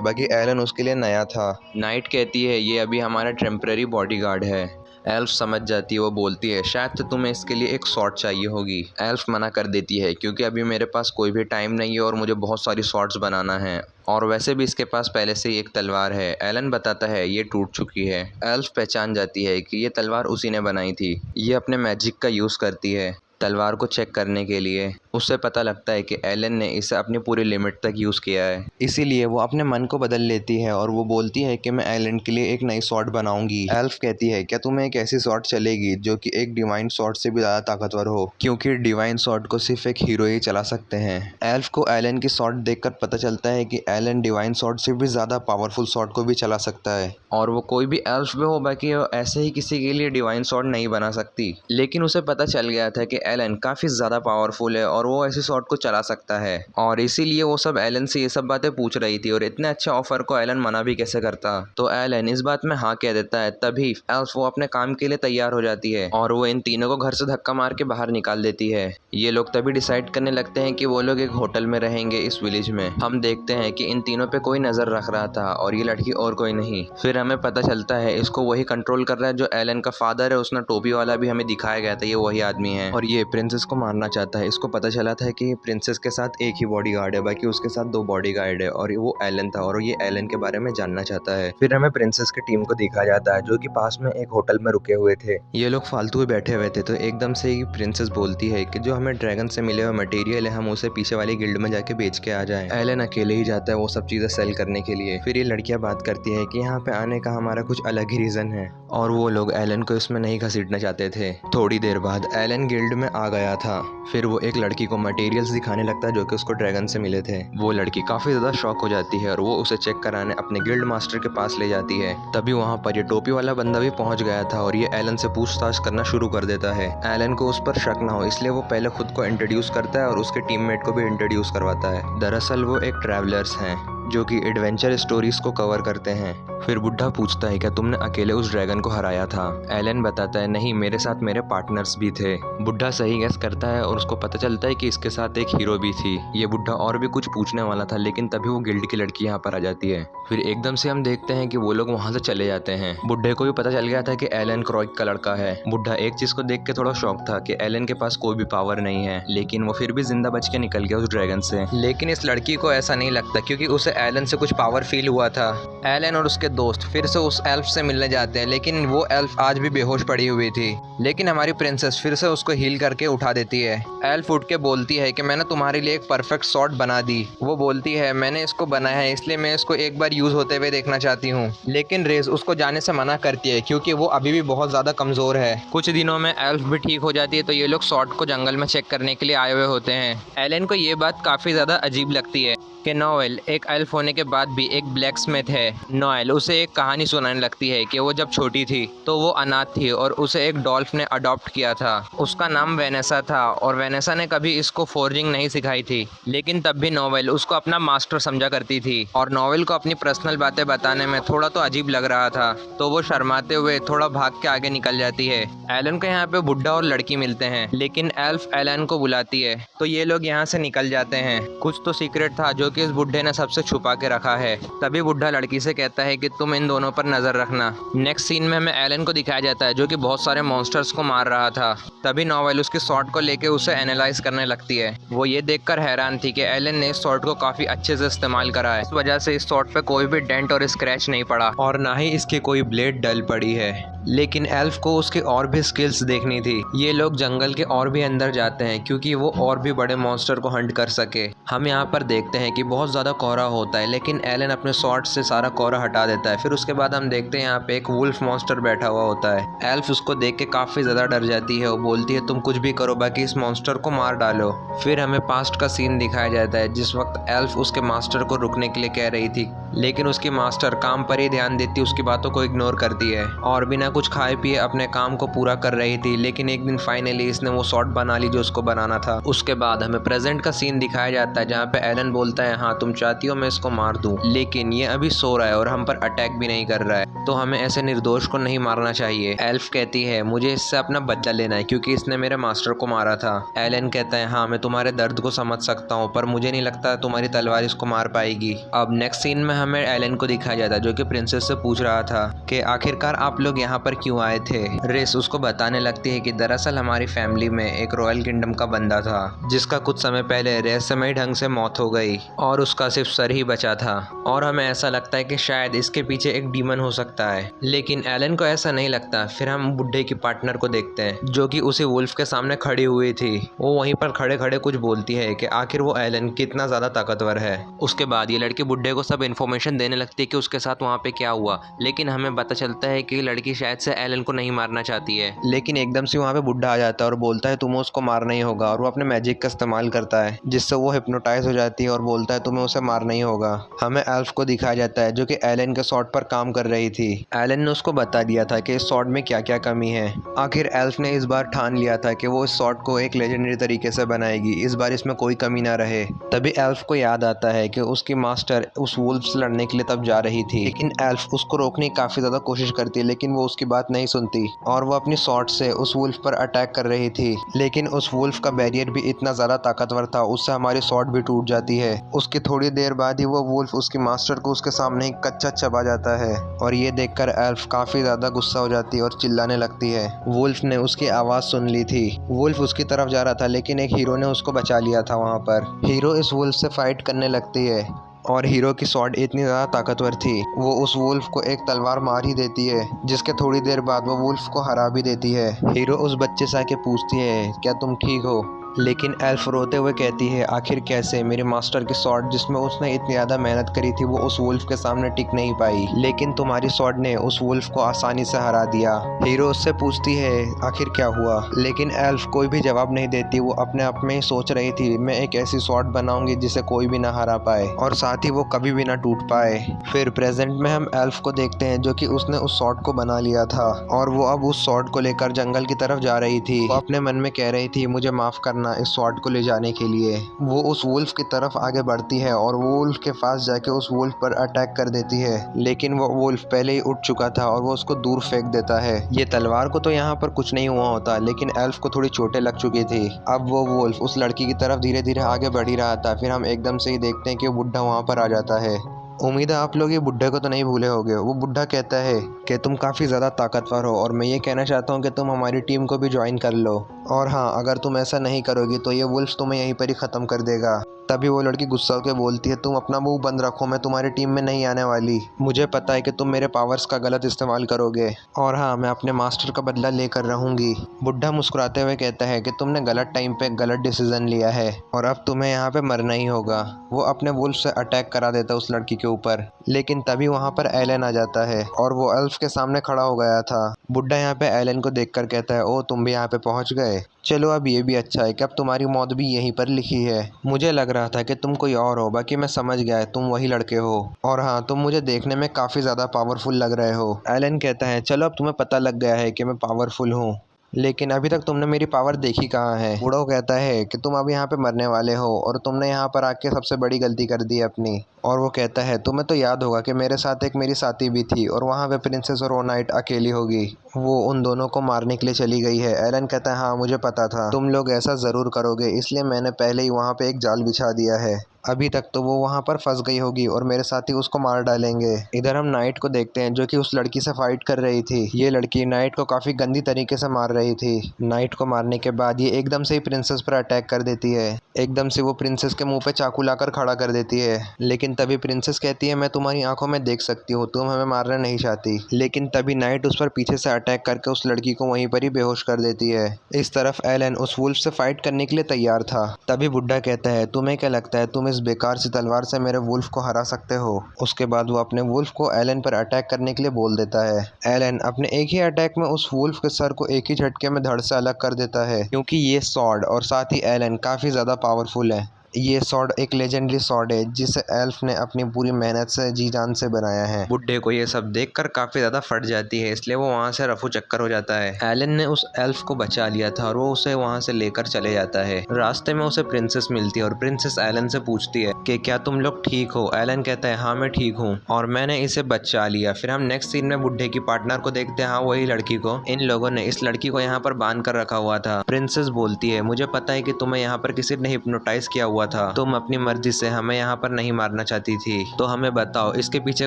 S1: बाकी एलन उसके लिए नया था। नाइट कहती है ये अभी हमारा टेम्पररी बॉडीगार्ड है। एल्फ समझ जाती है, वो बोलती है शायद तो तुम्हें इसके लिए एक शॉट चाहिए होगी। एल्फ मना कर देती है क्योंकि अभी मेरे पास कोई भी टाइम नहीं है और मुझे बहुत सारी शॉट्स बनाना है, और वैसे भी इसके पास पहले से ही एक तलवार है। एलन बताता है ये टूट चुकी है। एल्फ पहचान जाती है कि ये तलवार उसी ने बनाई थी। ये अपने मैजिक का यूज़ करती है तलवार को चेक करने के लिए। उससे पता लगता है कि एलन ने इसे अपनी पूरी लिमिट तक यूज़ किया है, इसीलिए वो अपने मन को बदल लेती है और वो बोलती है कि मैं एलन के लिए एक नई स्वॉर्ड बनाऊंगी। एल्फ कहती है क्या तुम्हें एक ऐसी स्वॉर्ड चलेगी जो कि एक डिवाइन स्वॉर्ड से भी ज़्यादा ताकतवर हो, क्योंकि डिवाइन स्वॉर्ड को सिर्फ एक हीरो ही चला सकते हैं। एल्फ को एलन की स्वॉर्ड देखकर पता चलता है कि एलन डिवाइन स्वॉर्ड से भी ज़्यादा पावरफुल स्वॉर्ड को भी चला सकता है, और वो कोई भी एल्फ भी हो बाकी ऐसे ही किसी के लिए डिवाइन स्वॉर्ड नहीं बना सकती। लेकिन उसे पता चल गया था कि एलन काफ़ी ज़्यादा पावरफुल है और वो ऐसी स्वॉर्ड को चला सकता है, और इसीलिए वो सब एलन से ये सब बातें पूछ रही थी। और इतने अच्छे ऑफर को एलन मना भी कैसे करता। तो एलन इस बात में हाँ कह देता है। तभी एल्फ वो अपने काम के लिए तैयार हो जाती है और वो इन तीनों को घर से धक्का मार के बाहर निकाल देती है। ये लोग तभी डिसाइड करने लगते हैं कि वो लोग एक होटल में रहेंगे इस विलेज में। हम देखते हैं कि इन तीनों पे कोई नजर रख रहा था और ये लड़की और कोई नहीं। फिर हमें पता चलता है इसको वही कंट्रोल कर रहा है जो एलन का फादर है। उसने टोपी वाला भी हमें दिखाया गया था, ये वही आदमी है और ये प्रिंसेस को मारना चाहता है। इसको पता चला था कि प्रिंसेस के साथ एक ही बॉडीगार्ड है, बाकी उसके साथ 2 बॉडीगार्ड है और वो एलन था और ये एलन के बारे में जानना चाहता है। फिर हमें प्रिंसेस की टीम को दिखाया जाता है जो कि पास में एक होटल में रुके हुए थे। ये लोग फालतू में बैठे हुए थे, तो एकदम से ही प्रिंसेस बोलती है कि जो हमें ड्रैगन से मिले हुए मटेरियल है हम उसे पीछे वाली गिल्ड में जाके बेच के आ जाएं। एलन अकेले ही जाता है वो सब चीजें सेल करने के लिए। फिर ये लड़कियां बात करती है कि यहाँ पे आने का हमारा कुछ अलग ही रीजन है और वो लोग एलन को इसमें नहीं घसीटना चाहते थे। थोड़ी देर बाद एलन गिल्ड में आ गया था। फिर वो एक लड़की को मटेरियल्स दिखाने लगता है जो कि उसको ड्रैगन से मिले थे। वो लड़की काफी ज्यादा शॉक हो जाती है और वो उसे चेक कराने अपने गिल्ड मास्टर के पास ले जाती है। तभी वहाँ पर ये टोपी वाला बंदा भी पहुंच गया था और ये एलन से पूछताछ करना शुरू कर देता है। एलन को उस पर शक ना हो इसलिए वो पहले खुद को इंट्रोड्यूस करता है और उसके टीममेट को भी इंट्रोड्यूस करवाता है। दरअसल वो एक ट्रैवलर्स हैं जो कि एडवेंचर स्टोरीज को कवर करते हैं। फिर बुढ़ा पूछता है क्या तुमने अकेले उस ड्रैगन को हराया था। एलन बताता है नहीं, मेरे साथ मेरे पार्टनर्स भी थे। बुढ़ा सही गैस करता है और उसको पता चलता है कि इसके साथ एक हीरो भी थी। ये बुढ़ा और भी कुछ पूछने वाला था लेकिन तभी वो गिल्ड की लड़की यहाँ पर आ जाती है। फिर एकदम से हम देखते हैं कि वो लोग वहाँ से चले जाते हैं। बुढ़े को भी पता चल गया था कि एलन क्रॉइक का लड़का है। बुढ़ा एक चीज को देख के थोड़ा शॉक था कि एलन के पास कोई भी पावर नहीं है, लेकिन वो फिर भी जिंदा बच के निकल गया उस ड्रैगन से। लेकिन इस लड़की को ऐसा नहीं लगता क्योंकि उसे एलन से कुछ पावर फील हुआ था। एलन और उसके दोस्त फिर से उस एल्फ से मिलने जाते हैं लेकिन वो एल्फ आज भी बेहोश पड़ी हुई थी। लेकिन हमारी प्रिंसेस फिर से उसको हील करके उठा देती है। एल्फ उठ के बोलती है कि मैंने तुम्हारे लिए एक परफेक्ट शॉट बना दी। वो बोलती है मैंने इसको बनाया है इसलिए मैं इसको एक बार यूज होते हुए देखना चाहती हूँ। लेकिन रेस उसको जाने से मना करती है क्योंकि वो अभी भी बहुत ज्यादा कमजोर है। कुछ दिनों में एल्फ भी ठीक हो जाती है तो ये लोग शॉट को जंगल में चेक करने के लिए आए हुए होते हैं। एलन को ये बात काफी ज्यादा अजीब लगती है कि नोएल एक एल्फ होने के बाद भी एक ब्लैक स्मिथ है। नोएल उसे एक कहानी सुनाने लगती है कि वो जब छोटी थी तो वो अनाथ थी और उसे एक डॉल्फ ने अडॉप्ट किया था। उसका नाम वेनेसा था और वेनेसा ने कभी इसको फोर्जिंग नहीं सिखाई थी, लेकिन तब भी नोएल उसको अपना मास्टर समझा करती थी और नोएल को अपनी पर्सनल बातें बताने में थोड़ा तो अजीब लग रहा था, तो वो शर्माते हुए थोड़ा भाग के आगे निकल जाती है। एलन को यहाँ पे बुढ़ा और लड़की मिलते हैं लेकिन एल्फ एलन को बुलाती है तो ये लोग यहाँ से निकल जाते हैं। कुछ तो सीक्रेट था जो कि इस बुढ़े ने सबसे छुपा के रखा है। तभी बुढ़ा लड़की से कहता है कि तुम इन दोनों पर नजर रखना। नेक्स्ट सीन में हमें एलन को दिखाया जाता है जो कि बहुत सारे मॉन्स्टर्स को मार रहा था। तभी नोवेल उसकी शॉट को लेके उसे एनालाइज करने लगती है। वो ये देखकर हैरान थी कि एलन ने इस शॉट को काफी अच्छे से इस्तेमाल करा है। इस वजह से इस शॉट पे कोई भी डेंट और स्क्रैच नहीं पड़ा और ना ही इसकी कोई ब्लेड डल पड़ी है। लेकिन एल्फ को उसकी और भी स्किल्स देखनी थी। ये लोग जंगल के और भी अंदर जाते हैं क्योंकि वो और भी बड़े मॉन्स्टर को हंट कर सके। हम यहाँ पर देखते हैं कि बहुत ज़्यादा कोहरा होता है लेकिन एलन अपने शॉट से सारा कोहरा हटा देता है। फिर उसके बाद हम देखते हैं यहाँ पे एक वुल्फ मॉन्स्टर बैठा हुआ होता है। एल्फ उसको देख के काफ़ी ज़्यादा डर जाती है। वो बोलती है तुम कुछ भी करो बाकी इस मॉन्स्टर को मार डालो। फिर हमें पास्ट का सीन दिखाया जाता है जिस वक्त एल्फ उसके मास्टर को रुकने के लिए कह रही थी लेकिन उसकी मास्टर काम पर ही ध्यान देती, उसकी बातों को इग्नोर करती है और बिना कुछ खाए पिए अपने काम को पूरा कर रही थी, लेकिन एक दिन फाइनली इसने वो शॉट बना ली जो उसको बनाना था। उसके बाद हमें प्रेजेंट का सीन दिखाया जाता है जहाँ पे एलन बोलता है हाँ तुम चाहती हो मैं इसको मार दूं, लेकिन ये अभी सो रहा है और हम पर अटैक भी नहीं कर रहा है, तो हमें ऐसे निर्दोष को नहीं मारना चाहिए। एल्फ कहती है मुझे इससे अपना बदला लेना है क्योंकि इसने मेरे मास्टर को मारा था। एलन कहता है हाँ मैं तुम्हारे दर्द को समझ सकता हूँ, पर मुझे नहीं लगता तुम्हारी तलवार इसको मार पाएगी। अब नेक्स्ट सीन में हमें एलन को दिखाया जाता है जो कि प्रिंसेस से पूछ रहा था कि आखिरकार आप लोग यहाँ पर क्यों आए थे। रेस उसको बताने लगती है कि दरअसल हमारी फैमिली में एक रॉयल किंगडम का बंदा था जिसका कुछ समय पहले रहस्यमय ढंग से मौत हो गई और उसका सिर्फ सर ही बचा था, और हमें ऐसा लगता है कि शायद इसके पीछे एक डीमन हो सकता है। लेकिन एलन को ऐसा नहीं लगता। फिर हम बुढ़े की पार्टनर को देखते हैं जो कि उसी वुल्फ के सामने खड़ी हुई थी। वो वहीं पर खड़े खड़े कुछ बोलती है कि आखिर वो एलन कितना ज्यादा ताकतवर है। उसके बाद ये लड़की बुढ़े को सब इन्फॉर्मेशन देने लगती है कि उसके साथ वहाँ पे क्या हुआ, लेकिन हमें पता चलता है कि लड़की शायद से एलन को नहीं मारना चाहती है। लेकिन एकदम से वहाँ पे बुढ़ा आ जाता है और बोलता है तुम्हें उसको मारना ही होगा, और वो अपने मैजिक का इस्तेमाल करता है जिससे वो हिप्नोटाइज हो जाती है और बोलता है तुम्हें उसे मारना ही होगा। हमें एल्फ को दिखाया जाता है जो कि एलन के शॉट पर काम कर रही थी। एलन ने उसको बता दिया था कि इस शॉट में क्या क्या कमी है। आखिर एल्फ ने इस बार ठान लिया था कि वो इस शॉट को एक लेजेंडरी तरीके से बनाएगी, इस बार इसमें कोई कमी ना रहे। तभी एल्फ को याद आता है कि उसकी मास्टर उस वुल्फ से लड़ने के लिए तब जा रही थी, लेकिन एल्फ उसको रोकने की काफी ज्यादा कोशिश करती है, लेकिन वो उसकी बात नहीं सुनती और वो अपनी शॉट से उस वुल्फ पर अटैक कर रही थी। लेकिन उस वुल्फ का बैरियर भी इतना ज्यादा ताकतवर था, उससे हमारी शॉट भी टूट जाती है। उसकी थोड़ी देर बाद ही वो वुल्फ उसकी मास्टर को उसके सामने ही कच्चा चबा जाता है, और ये देखकर एल्फ काफी ज्यादा गुस्सा हो जाती है और चिल्लाने लगती है। वुल्फ ने उसकी आवाज सुन ली थी। वुल्फ उसकी तरफ जा रहा था, लेकिन एक हीरो ने उसको बचा लिया था। वहाँ पर हीरो इस वुल्फ से फाइट करने लगती है और हीरो की स्वॉर्ड इतनी ज़्यादा ताकतवर थी वो उस वुल्फ को एक तलवार मार ही देती है, जिसके थोड़ी देर बाद वो वुल्फ को हरा भी देती है। हीरो उस बच्चे से आके पूछती है क्या तुम ठीक हो, लेकिन एल्फ रोते हुए कहती है आखिर कैसे, मेरे मास्टर की स्वॉर्ड जिसमें उसने इतनी ज़्यादा मेहनत करी थी वो उस वुल्फ के सामने टिक नहीं पाई, लेकिन तुम्हारी स्वॉर्ड ने उस वुल्फ को आसानी से हरा दिया। हीरो उससे पूछती है आखिर क्या हुआ, लेकिन एल्फ कोई भी जवाब नहीं देती। वो अपने आप में ही सोच रही थी मैं एक ऐसी स्वॉर्ड बनाऊंगी जिसे कोई भी ना हरा पाए और साथ ही वो कभी भी ना टूट पाए। फिर प्रेजेंट में हम एल्फ को देखते हैं जो कि उसने उस स्वॉर्ड को बना लिया था और वो अब उस स्वॉर्ड को लेकर जंगल की तरफ जा रही थी। वो अपने मन में कह रही थी मुझे माफ करना इस स्वॉर्ड को ले जाने के लिए। वो उस वुल्फ की तरफ आगे बढ़ती है और वो वुल्फ के पास जाके उस वुल्फ पर अटैक कर देती है, लेकिन वो वुल्फ पहले ही उठ चुका था और वो उसको दूर फेंक देता है। ये तलवार को तो यहाँ पर कुछ नहीं हुआ होता, लेकिन एल्फ को थोड़ी चोटें लग चुकी थी। अब वो वुल्फ उस लड़की की तरफ धीरे धीरे आगे बढ़ ही रहा था। फिर हम एकदम से ही देखते हैं कि वो बुढ़ा वहाँ पर आ जाता है। उम्मीद है आप लोग ये बुढ़े को तो नहीं भूले होगे। वो बुढ़ा कहता है कि तुम काफ़ी ज़्यादा ताकतवर हो और मैं ये कहना चाहता हूँ कि तुम हमारी टीम को भी ज्वाइन कर लो, और हाँ अगर तुम ऐसा नहीं करोगी तो ये वुल्फ तुम्हें यहीं पर ही ख़त्म कर देगा। तभी वो लड़की गुस्सा होकर बोलती है तुम अपना मुंह बंद रखो, मैं तुम्हारी टीम में नहीं आने वाली। मुझे पता है कि तुम मेरे पावर्स का गलत इस्तेमाल करोगे, और हाँ मैं अपने मास्टर का बदला लेकर रहूंगी। बुढ़ा मुस्कुराते हुए कहता है कि तुमने गलत टाइम पे गलत डिसीजन लिया है और अब तुम्हें यहाँ पे मरना ही होगा। वो अपने वुल्फ से अटैक करा देता है उस लड़की के ऊपर, लेकिन तभी वहाँ पर एलन आ जाता है और वो एल्फ के सामने खड़ा हो गया था। बुढ़ा यहाँ पे एलन को देखकर कहता है ओ तुम भी यहाँ पे पहुँच गए, चलो अब ये भी अच्छा है कि अब तुम्हारी मौत भी यहीं पर लिखी है। मुझे लग रहा था कि तुम कोई और हो, बाकी मैं समझ गया तुम वही लड़के हो, और हाँ तुम मुझे देखने में काफ़ी ज़्यादा पावरफुल लग रहे हो। एलन कहता है चलो अब तुम्हें पता लग गया है कि मैं पावरफुल हूँ, लेकिन अभी तक तुमने मेरी पावर देखी कहाँ है। बूढ़ा कहता है कि तुम अब यहाँ पे मरने वाले हो और तुमने यहाँ पर आके सबसे बड़ी गलती कर दी अपनी। और वो कहता है तुम्हें तो याद होगा कि मेरे साथ एक मेरी साथी भी थी और वहाँ पे प्रिंसेस और रोनाइट अकेली होगी, वो उन दोनों को मारने के लिए चली गई है। एलन कहता है हाँ मुझे पता था तुम लोग ऐसा ज़रूर करोगे, इसलिए मैंने पहले ही वहाँ पे एक जाल बिछा दिया है। अभी तक तो वो वहाँ पर फंस गई होगी और मेरे साथी उसको मार डालेंगे। इधर हम नाइट को देखते हैं जो कि उस लड़की से फाइट कर रही थी। ये लड़की नाइट को काफ़ी गंदी तरीके से मार रही थी। नाइट को मारने के बाद ये एकदम से ही प्रिंसेस पर अटैक कर देती है। एकदम से वो प्रिंसेस के मुंह पे चाकू लाकर खड़ा कर देती है, लेकिन तभी प्रिंसेस कहती है मैं तुम्हारी आंखों में देख सकती हूँ, तुम हमें मारना नहीं चाहती। लेकिन तभी नाइट उस पर पीछे से अटैक करके उस लड़की को वहीं पर ही बेहोश कर देती है। इस तरफ एलन उस वुल्फ से फाइट करने के लिए तैयार था। तभी बुड्ढा कहता है तुम्हें क्या लगता है तुम इस बेकार सी तलवार से मेरे वुल्फ को हरा सकते हो। उसके बाद वो अपने वुल्फ को एलन पर अटैक करने के लिए बोल देता है। एलन अपने एक ही अटैक में उस वुल्फ के सर को एक ही झटके में धड़ से अलग कर देता है, क्योंकि ये सॉर्ड और साथ ही एलन काफी ज्यादा पावरफुल है।
S2: ये सॉर्ड एक लेजेंडरी सॉर्ड है जिसे एल्फ ने अपनी पूरी मेहनत से जी जान से बनाया है।
S1: बुड्ढे को ये सब देखकर काफी ज्यादा फट जाती है, इसलिए वो वहाँ से रफू चक्कर हो जाता है। एलन ने उस एल्फ को बचा लिया था और वो उसे वहाँ से लेकर चले जाता है। रास्ते में उसे प्रिंसेस मिलती है और प्रिंसेस एलन से पूछती है कि क्या तुम लोग ठीक हो। एलन कहता है हाँ मैं ठीक हूँ और मैंने इसे बचा लिया। फिर हम नेक्स्ट सीन में बुड्ढे की पार्टनर को देखते हैं, हाँ वही लड़की को। इन लोगों ने इस लड़की को यहाँ पर बांध कर रखा हुआ था। प्रिंसेस बोलती है मुझे पता है कि तुम्हें यहाँ पर किसी ने हिप्नोटाइज किया हुआ था, तुम अपनी मर्जी से हमें यहाँ पर नहीं मारना चाहती थी, तो हमें बताओ इसके पीछे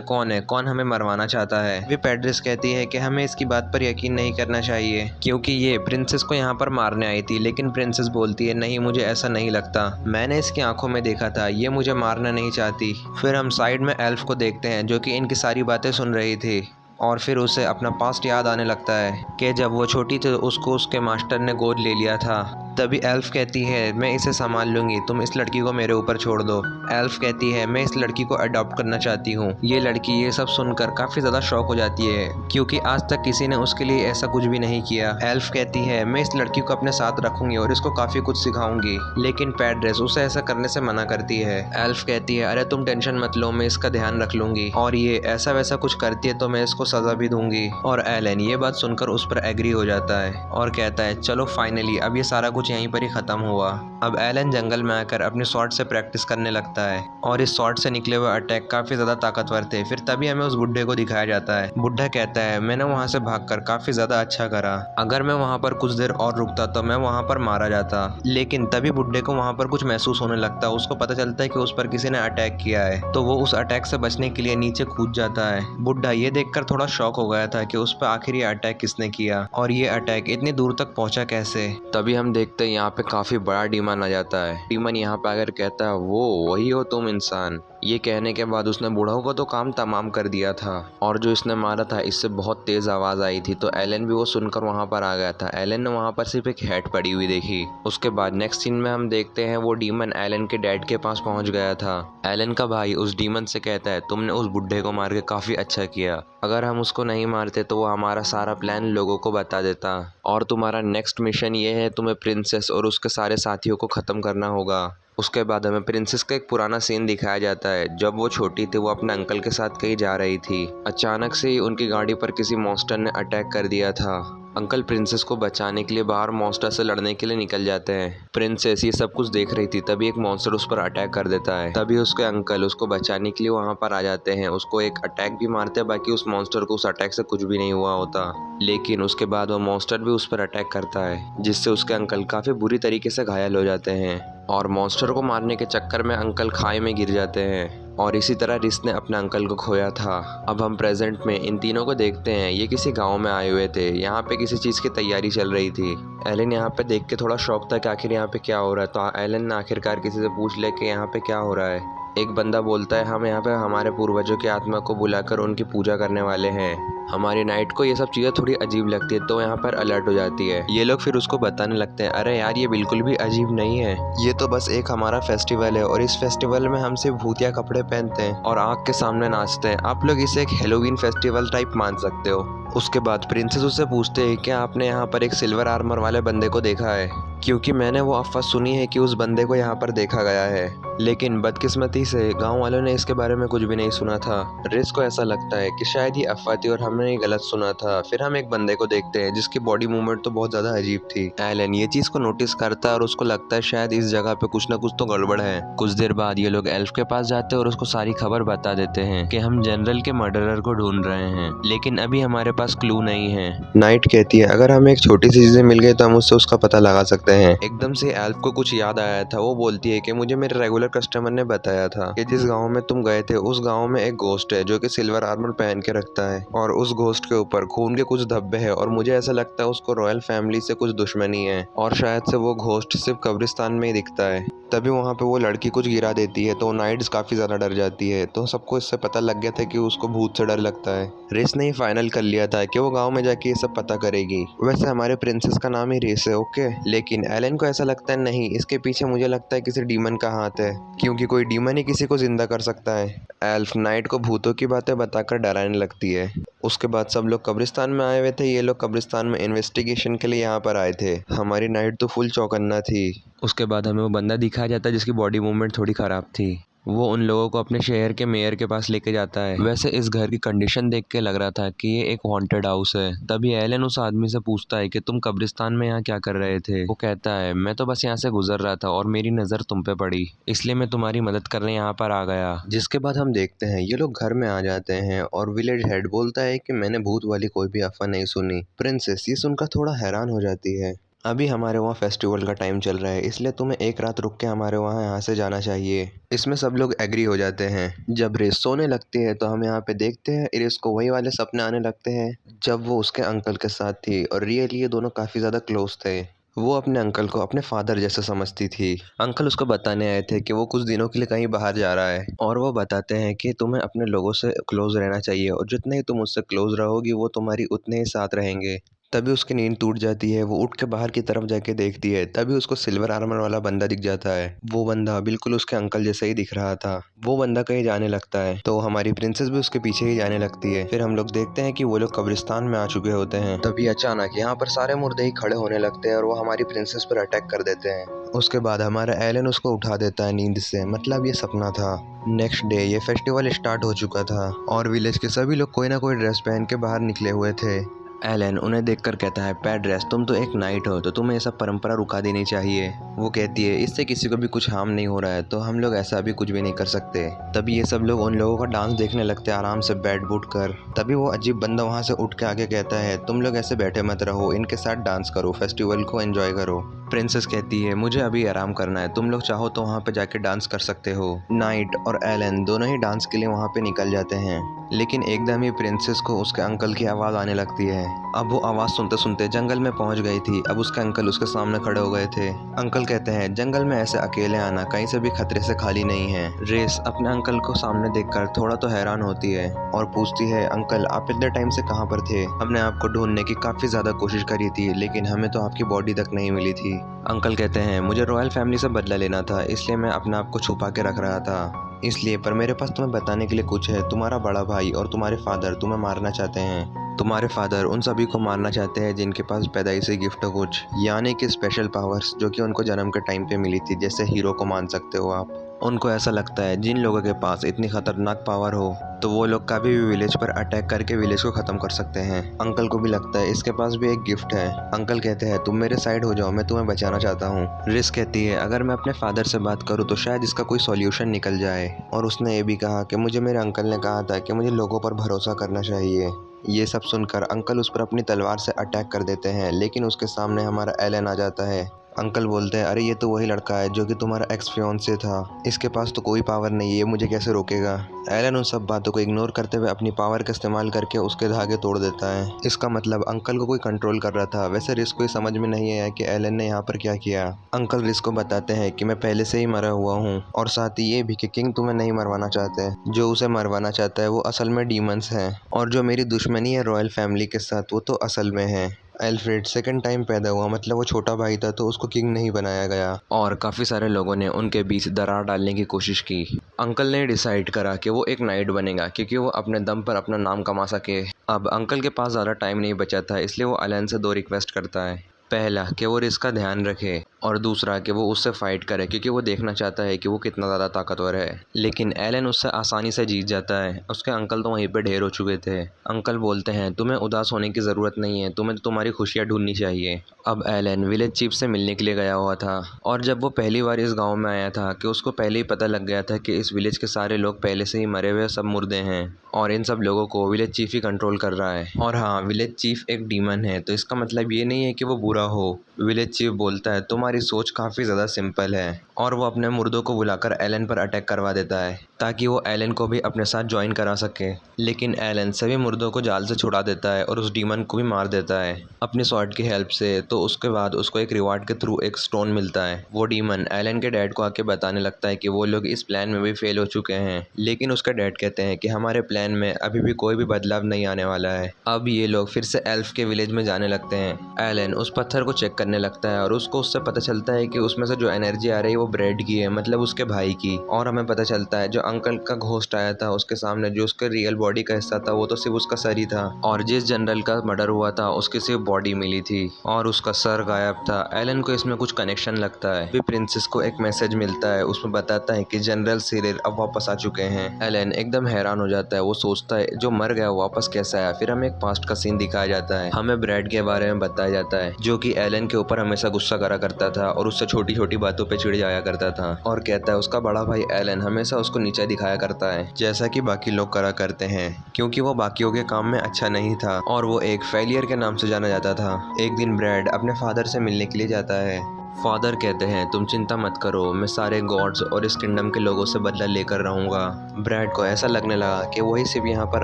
S1: कौन है, कौन हमें मरवाना चाहता है। वे पैड्रिस कहती है कि हमें इसकी बात पर यकीन नहीं करना चाहिए क्योंकि ये प्रिंसेस को यहाँ पर मारने आई थी। लेकिन प्रिंसेस बोलती है नहीं मुझे ऐसा नहीं लगता, मैंने इसकी आंखों में देखा था, ये मुझे मारना नहीं चाहती। फिर हम साइड में एल्फ को देखते हैं जो कि इनकी सारी बातें सुन रही थी और फिर उसे अपना पास्ट याद आने लगता है कि जब वो छोटी थी उसको उसके मास्टर ने गोद ले लिया था। तभी एल्फ कहती है मैं इसे संभाल लूंगी, तुम इस लड़की को मेरे ऊपर छोड़ दो। एल्फ कहती है मैं इस लड़की को अडॉप्ट करना चाहती हूँ। ये लड़की ये सब सुनकर काफ़ी ज़्यादा शॉक हो जाती है क्योंकि आज तक किसी ने उसके लिए ऐसा कुछ भी नहीं किया। एल्फ कहती है मैं इस लड़की को अपने साथ रखूंगी और इसको काफ़ी कुछ सिखाऊंगी, लेकिन पैड्रिस उसे ऐसा करने से मना करती है। एल्फ कहती है अरे तुम टेंशन मत लो, मैं इसका ध्यान रख लूंगी और ये ऐसा वैसा कुछ करती है तो मैं इसको सज़ा भी दूंगी। और एलन ये बात सुनकर उस पर एग्री हो जाता है और कहता है चलो फाइनली अब ये सारा कुछ यहीं पर ही खत्म हुआ। अब एलन जंगल में आकर अपने स्वॉर्ड से प्रैक्टिस करने लगता है और इस स्वॉर्ड से निकले हुए अटैक काफी ज्यादा ताकतवर थे। फिर तभी हमें उस बुड्ढे को दिखाया जाता है। बुड्ढा कहता है मैंने वहां से भागकर काफी ज्यादा अच्छा करा, अगर मैं वहां पर कुछ देर और रुकता तो मैं वहां पर मारा जाता। लेकिन तभी बुड्ढे को वहां पर कुछ महसूस होने लगता है, उसको पता चलता है कि उस पर किसी ने अटैक किया है, तो वो उस अटैक से बचने के लिए नीचे कूद जाता है। बुड्ढा ये देखकर थोड़ा शॉक हो गया था कि उस पर आखिर ये अटैक किसने किया और ये अटैक इतनी दूर तक पहुंचा कैसे। तभी हम देखते हैं यहाँ पे काफी बड़ा डीमन आ जाता है। डीमन यहाँ पे आकर कहता है वो वही हो तुम इंसान। ये कहने के बाद उसने बूढ़ों को तो काम तमाम कर दिया था और जो इसने मारा था इससे बहुत तेज आवाज आई थी, तो एलन भी वो सुनकर वहां पर आ गया था। एलन ने वहां पर सिर्फ एक हैट पड़ी हुई देखी। उसके बाद नेक्स्ट सीन में हम देखते हैं वो डीमन एलन के डैड के पास पहुंच गया था। एलन का भाई उस डीमन से कहता है तुमने उस बुड्ढे को मार के काफी अच्छा किया, अगर हम उसको नहीं मारते तो वो हमारा सारा प्लान लोगों को बता देता और तुम्हारा नेक्स्ट मिशन ये है, तुम्हें प्रिंसेस और उसके सारे साथियों को खत्म करना होगा। उसके बाद हमें प्रिंसेस का एक पुराना सीन दिखाया जाता है। जब वो छोटी थी वो अपने अंकल के साथ कहीं जा रही थी, अचानक से ही उनकी गाड़ी पर किसी मॉन्स्टर ने अटैक कर दिया था। अंकल प्रिंसेस को बचाने के लिए बाहर मॉन्स्टर से लड़ने के लिए निकल जाते हैं। प्रिंसेस ये सब कुछ देख रही थी, तभी एक मॉन्स्टर उस पर अटैक कर देता है। तभी उसके अंकल उसको बचाने के लिए वहां पर आ जाते हैं, उसको एक अटैक भी मारते हैं। बाकी उस मॉन्स्टर को उस अटैक से कुछ भी नहीं हुआ होता, लेकिन उसके बाद वो मॉन्स्टर भी उस पर अटैक करता है जिससे उसके अंकल काफी बुरी तरीके से घायल हो जाते हैं और मॉन्स्टर को मारने के चक्कर में अंकल खाई में गिर जाते हैं और इसी तरह रिस ने अपने अंकल को खोया था। अब हम प्रेजेंट में इन तीनों को देखते हैं। ये किसी गांव में आए हुए थे, यहाँ पे किसी चीज़ की तैयारी चल रही थी। एलन यहाँ पे देख के थोड़ा शौक था कि आखिर यहाँ पे क्या हो रहा है, तो एलन ने आखिरकार किसी से पूछ लिया कि यहाँ पे क्या हो रहा है। एक बंदा बोलता है हम यहाँ पे हमारे पूर्वजों की आत्मा को बुलाकर उनकी पूजा करने वाले हैं। हमारी नाइट को ये सब चीज़ें थोड़ी अजीब लगती है तो यहाँ पर अलर्ट हो जाती है। ये लोग फिर उसको बताने लगते हैं अरे यार ये बिल्कुल भी अजीब नहीं है, ये तो बस एक हमारा फेस्टिवल है और इस फेस्टिवल में हम सिर्फ भूतिया कपड़े पहनते हैं और आग के सामने नाचते हैं। आप लोग इसे एक हेलोवीन फेस्टिवल टाइप मान सकते हो। उसके बाद प्रिंसेस उससे पूछते हैं कि आपने यहाँ पर एक सिल्वर आर्मर वाले बंदे को देखा है, क्योंकि मैंने वो अफवाह सुनी है कि उस बंदे को यहाँ पर देखा गया है, लेकिन बदकिस्मती से गांव वालों ने इसके बारे में कुछ भी नहीं सुना था। रिस को ऐसा लगता है कि शायद ये अफवाह थी और हमने ये गलत सुना था। फिर हम एक बंदे को देखते हैं जिसकी बॉडी मूवमेंट तो बहुत ज्यादा अजीब थी। एलन ये चीज को नोटिस करता है और उसको लगता है शायद इस जगह पे कुछ ना कुछ तो गड़बड़ है। कुछ देर बाद ये लोग एल्फ के पास जाते हैं और उसको सारी खबर बता देते हैं कि हम जनरल के मर्डरर को ढूंढ रहे हैं, लेकिन अभी हमारे पास क्लू नहीं है। नाइट कहती है अगर हमें एक छोटी सी चीजें मिल गई तो हम उससे उसका पता लगा सकते हैं। एकदम से एल्फ को कुछ याद आया था। वो बोलती है कि मुझे मेरे रेगुलर कस्टमर ने बताया था कि जिस गांव में तुम गए थे उस गांव में एक घोस्ट है जो कि सिल्वर आर्मर पहन के रखता है और उस घोस्ट के ऊपर खून के कुछ धब्बे हैं और मुझे ऐसा लगता है उसको रॉयल फैमिली से कुछ दुश्मनी है और शायद से वो घोस्ट सिर्फ कब्रिस्तान में ही दिखता है। तभी वहाँ पे वो लड़की कुछ गिरा देती है तो नाइट्स काफी ज्यादा डर जाती है, तो सबको इससे पता लग गया था कि उसको भूत से डर लगता है। रेस ने ही फाइनल कर लिया था कि वो गांव में जाके ये सब पता करेगी। वैसे हमारे प्रिंसेस का नाम ही रेस है, ओके, लेकिन एलन को ऐसा लगता है नहीं, इसके पीछे मुझे लगता है किसी डीमन का हाथ है, क्योंकि कोई डीमन ही किसी को जिंदा कर सकता है। एल्फ नाइट को भूतों की बातें बताकर डराने लगती है। उसके बाद सब लोग कब्रिस्तान में आए हुए थे। ये लोग कब्रिस्तान में इन्वेस्टिगेशन के लिए यहाँ पर आए थे। हमारी नाइट तो फुल चौकन्ना थी। उसके बाद हमें वो बंदा दिखाया जाता है जिसकी बॉडी मूवमेंट थोड़ी ख़राब थी। वो उन लोगों को अपने शहर के मेयर के पास लेके जाता है। वैसे इस घर की कंडीशन देख के लग रहा था कि ये एक हॉन्टेड हाउस है। तभी एलन उस आदमी से पूछता है कि तुम कब्रिस्तान में यहाँ क्या कर रहे थे। वो कहता है मैं तो बस यहाँ से गुजर रहा था और मेरी नज़र तुम पे पड़ी, इसलिए मैं तुम्हारी मदद करने यहाँ पर आ गया।
S2: जिसके बाद हम देखते हैं ये लोग घर में आ जाते हैं और विलेज हेड बोलता है कि मैंने भूत वाली कोई भी अफवाह नहीं सुनी। प्रिंसेस ये सुनकर थोड़ा हैरान हो जाती है। अभी हमारे वहाँ फेस्टिवल का टाइम चल रहा है, इसलिए तुम्हें एक रात रुक के हमारे वहाँ यहाँ से जाना चाहिए। इसमें सब लोग एग्री हो जाते हैं। जब रेस सोने लगती है तो हम यहाँ पे देखते हैं रेस को वही वाले सपने आने लगते हैं जब वो उसके अंकल के साथ थी और रियली ये दोनों काफ़ी ज़्यादा क्लोज थे। वो अपने अंकल को अपने फादर जैसा समझती थी। अंकल उसको बताने आए थे कि वो कुछ दिनों के लिए कहीं बाहर जा रहा है और वो बताते हैं कि तुम्हें अपने लोगों से क्लोज रहना चाहिए और जितने ही तुम उससे क्लोज रहोगी वो तुम्हारी उतने ही साथ रहेंगे। तभी उसकी नींद टूट जाती है। वो उठ के बाहर की तरफ जाके देखती है, तभी उसको सिल्वर आर्मर वाला बंदा दिख जाता है। वो बंदा बिल्कुल उसके अंकल जैसा ही दिख रहा था। वो बंदा कहीं जाने लगता है तो हमारी प्रिंसेस भी उसके पीछे ही जाने लगती है। फिर हम लोग देखते हैं कि वो लोग कब्रिस्तान में आ चुके होते हैं। तभी अचानक यहाँ पर सारे मुर्दे ही खड़े होने लगते हैं और वो हमारी प्रिंसेस पर अटैक कर देते हैं। उसके बाद हमारा एलन उसको उठा देता है नींद से, मतलब ये सपना था। नेक्स्ट डे ये फेस्टिवल स्टार्ट हो चुका था और विलेज के सभी लोग कोई ना कोई ड्रेस पहन के बाहर निकले हुए थे। एलन उन्हें देखकर कहता है पैड ड्रेस तुम तो एक नाइट हो तो तुम्हें ये सब परंपरा रुका देनी चाहिए। वो कहती है इससे किसी को भी कुछ हार्म नहीं हो रहा है तो हम लोग ऐसा भी कुछ भी नहीं कर सकते। तभी ये सब लोग उन लोगों का डांस देखने लगते हैं आराम से बैठ बूट कर। तभी वो अजीब बंदा वहाँ से उठ के आके कहता है तुम लोग ऐसे बैठे मत रहो, इनके साथ डांस करो, फेस्टिवल को एंजॉय करो। प्रिंसेस कहती है मुझे अभी आराम करना है, तुम लोग चाहो तो वहाँ पे जाके डांस कर सकते हो। नाइट और एलन दोनों ही डांस के लिए वहाँ पे निकल जाते हैं, लेकिन एकदम ही प्रिंसेस को उसके अंकल की आवाज़ आने लगती है। अब वो आवाज़ सुनते सुनते जंगल में पहुँच गई थी। अब उसके अंकल उसके सामने खड़े हो गए थे। अंकल कहते हैं जंगल में ऐसे अकेले आना कहीं से भी खतरे से खाली नहीं है। रेस अपने अंकल को सामने देखकर थोड़ा तो हैरान होती है और पूछती है अंकल आप इतने टाइम से कहाँ पर थे? हमने आपको ढूंढने की काफ़ी ज़्यादा कोशिश करी थी लेकिन हमें तो आपकी बॉडी तक नहीं मिली थी। अंकल कहते हैं मुझे रॉयल फैमिली से बदला लेना था, इसलिए मैं अपने आप को छुपा के रख रहा था। इसलिए पर मेरे पास तुम्हें बताने के लिए कुछ है। तुम्हारा बड़ा भाई और तुम्हारे फादर तुम्हें मारना चाहते हैं। तुम्हारे फादर उन सभी को मारना चाहते हैं जिनके पास पैदाइशी गिफ्ट हो कुछ, यानी कि स्पेशल पावर्स जो कि उनको जन्म के टाइम पे मिली थी, जैसे हीरो को मान सकते हो आप। उनको ऐसा लगता है जिन लोगों के पास इतनी खतरनाक पावर हो तो वो लोग कभी भी विलेज पर अटैक करके विलेज को ख़त्म कर सकते हैं। अंकल को भी लगता है इसके पास भी एक गिफ्ट है। अंकल कहते हैं तुम मेरे साइड हो जाओ, मैं तुम्हें बचाना चाहता हूँ। रिस कहती है अगर मैं अपने फादर से बात करूँ तो शायद इसका कोई सॉल्यूशन निकल जाए। और उसने ये भी कहा कि मुझे मेरे अंकल ने कहा था कि मुझे लोगों पर भरोसा करना चाहिए। ये सब सुनकर अंकल उस पर अपनी तलवार से अटैक कर देते हैं, लेकिन उसके सामने हमारा एलन आ जाता है। अंकल बोलते हैं अरे ये तो वही लड़का है जो कि तुम्हारा एक्स फियांसे था, इसके पास तो कोई पावर नहीं है, ये मुझे कैसे रोकेगा। एलन उन सब बातों को इग्नोर करते हुए अपनी पावर का इस्तेमाल करके उसके धागे तोड़ देता है। इसका मतलब अंकल को कोई कंट्रोल कर रहा था। वैसे रिस को समझ में नहीं आया कि एलन ने यहाँ पर क्या किया। अंकल रिस को बताते हैं कि मैं पहले से ही मरा हुआ हूँ और साथ ही ये भी कि किंग तुम्हें नहीं मरवाना चाहते, जो उसे मरवाना चाहता है वो असल में डीमंस हैं, और जो मेरी दुश्मनी है रॉयल फैमिली के साथ वो तो असल में है। एल्फ्रेड सेकंड टाइम पैदा हुआ, मतलब वो छोटा भाई था तो उसको किंग नहीं बनाया गया। और काफ़ी सारे लोगों ने उनके बीच दरार डालने की कोशिश की। अंकल ने डिसाइड करा कि वो एक नाइट बनेगा क्योंकि वो अपने दम पर अपना नाम कमा सके। अब अंकल के पास ज़्यादा टाइम नहीं बचा था, इसलिए वो एलन से 2 रिक्वेस्ट करता है। पहला कि वो रिस का ध्यान रखे और दूसरा कि वो उससे फाइट करे क्योंकि वो देखना चाहता है कि वो कितना ज़्यादा ताकतवर है। लेकिन एलन उससे आसानी से जीत जाता है। उसके अंकल तो वहीं पे ढेर हो चुके थे। अंकल बोलते हैं तुम्हें उदास होने की ज़रूरत नहीं है, तुम्हें तो तुम्हारी खुशियाँ ढूंढनी चाहिए। अब एलन विलेज चीफ से मिलने के लिए गया हुआ था और जब वो पहली बार इस गाँव में आया था कि उसको पहले ही पता लग गया था कि इस विलेज के सारे लोग पहले से ही मरे हुए सब मुर्दे हैं और इन सब लोगों को विलेज चीफ ही कंट्रोल कर रहा है। और हाँ, विलेज चीफ एक डीमन है तो इसका मतलब ये नहीं है कि वो बुरा हो। विलेज चीफ बोलता है तुम्हारी सोच काफ़ी ज़्यादा सिंपल है, और वो अपने मुर्दों को बुलाकर एलन पर अटैक करवा देता है ताकि वो एलन को भी अपने साथ ज्वाइन करा सके। लेकिन एलन सभी मुर्दों को जाल से छुड़ा देता है और उस डीमन को भी मार देता है अपनी स्वॉर्ड की हेल्प से। तो उसके बाद उसको एक रिवार्ड के थ्रू एक स्टोन मिलता है। वो डीमन एलन के डैड को आके बताने लगता है कि वो लोग इस प्लान में भी फेल हो चुके हैं, लेकिन उसका डैड कहते हैं कि हमारे प्लान में अभी भी कोई भी बदलाव नहीं आने वाला है। अब ये लोग फिर से एल्फ के विलेज में जाने लगते हैं। एलन उस पत्थर को चेक करने लगता है और उसको उससे पता पता चलता है कि उसमें से जो एनर्जी आ रही है वो ब्रेड की है, मतलब उसके भाई की। और हमें पता चलता है जो अंकल का घोस्ट आया था उसके सामने, जो उसके रियल बॉडी का हिस्सा था वो तो सिर्फ उसका सर ही था, और जिस जनरल का मर्डर हुआ था उसकी सिर्फ बॉडी मिली थी और उसका सर गायब था। एलन को इसमें कुछ कनेक्शन लगता है। फिर प्रिंसेस को एक मैसेज मिलता है, उसमें बताता है कि जनरल सिरिल अब वापस आ चुके हैं। एलन एकदम हैरान हो जाता है, वो सोचता है जो मर गया वो वापस कैसे आया। फिर हमें एक पास्ट का सीन दिखाया जाता है, हमें ब्रैड के बारे में बताया जाता है जो कि एलन के ऊपर हमेशा गुस्सा करा करता था और उससे छोटी छोटी बातों पे चिढ़ जाया करता था, और कहता है उसका बड़ा भाई एलन हमेशा उसको नीचा दिखाया करता है जैसा कि बाकी लोग करा करते हैं, क्योंकि वो बाकियों के काम में अच्छा नहीं था और वो एक फेलियर के नाम से जाना जाता था। एक दिन ब्रैड अपने फादर से मिलने के लिए जाता है। फादर कहते हैं तुम चिंता मत करो, मैं सारे गॉड्स और इस किंगडम के लोगों से बदला लेकर रहूंगा। ब्रैड को ऐसा लगने लगा कि वही सिर्फ यहाँ पर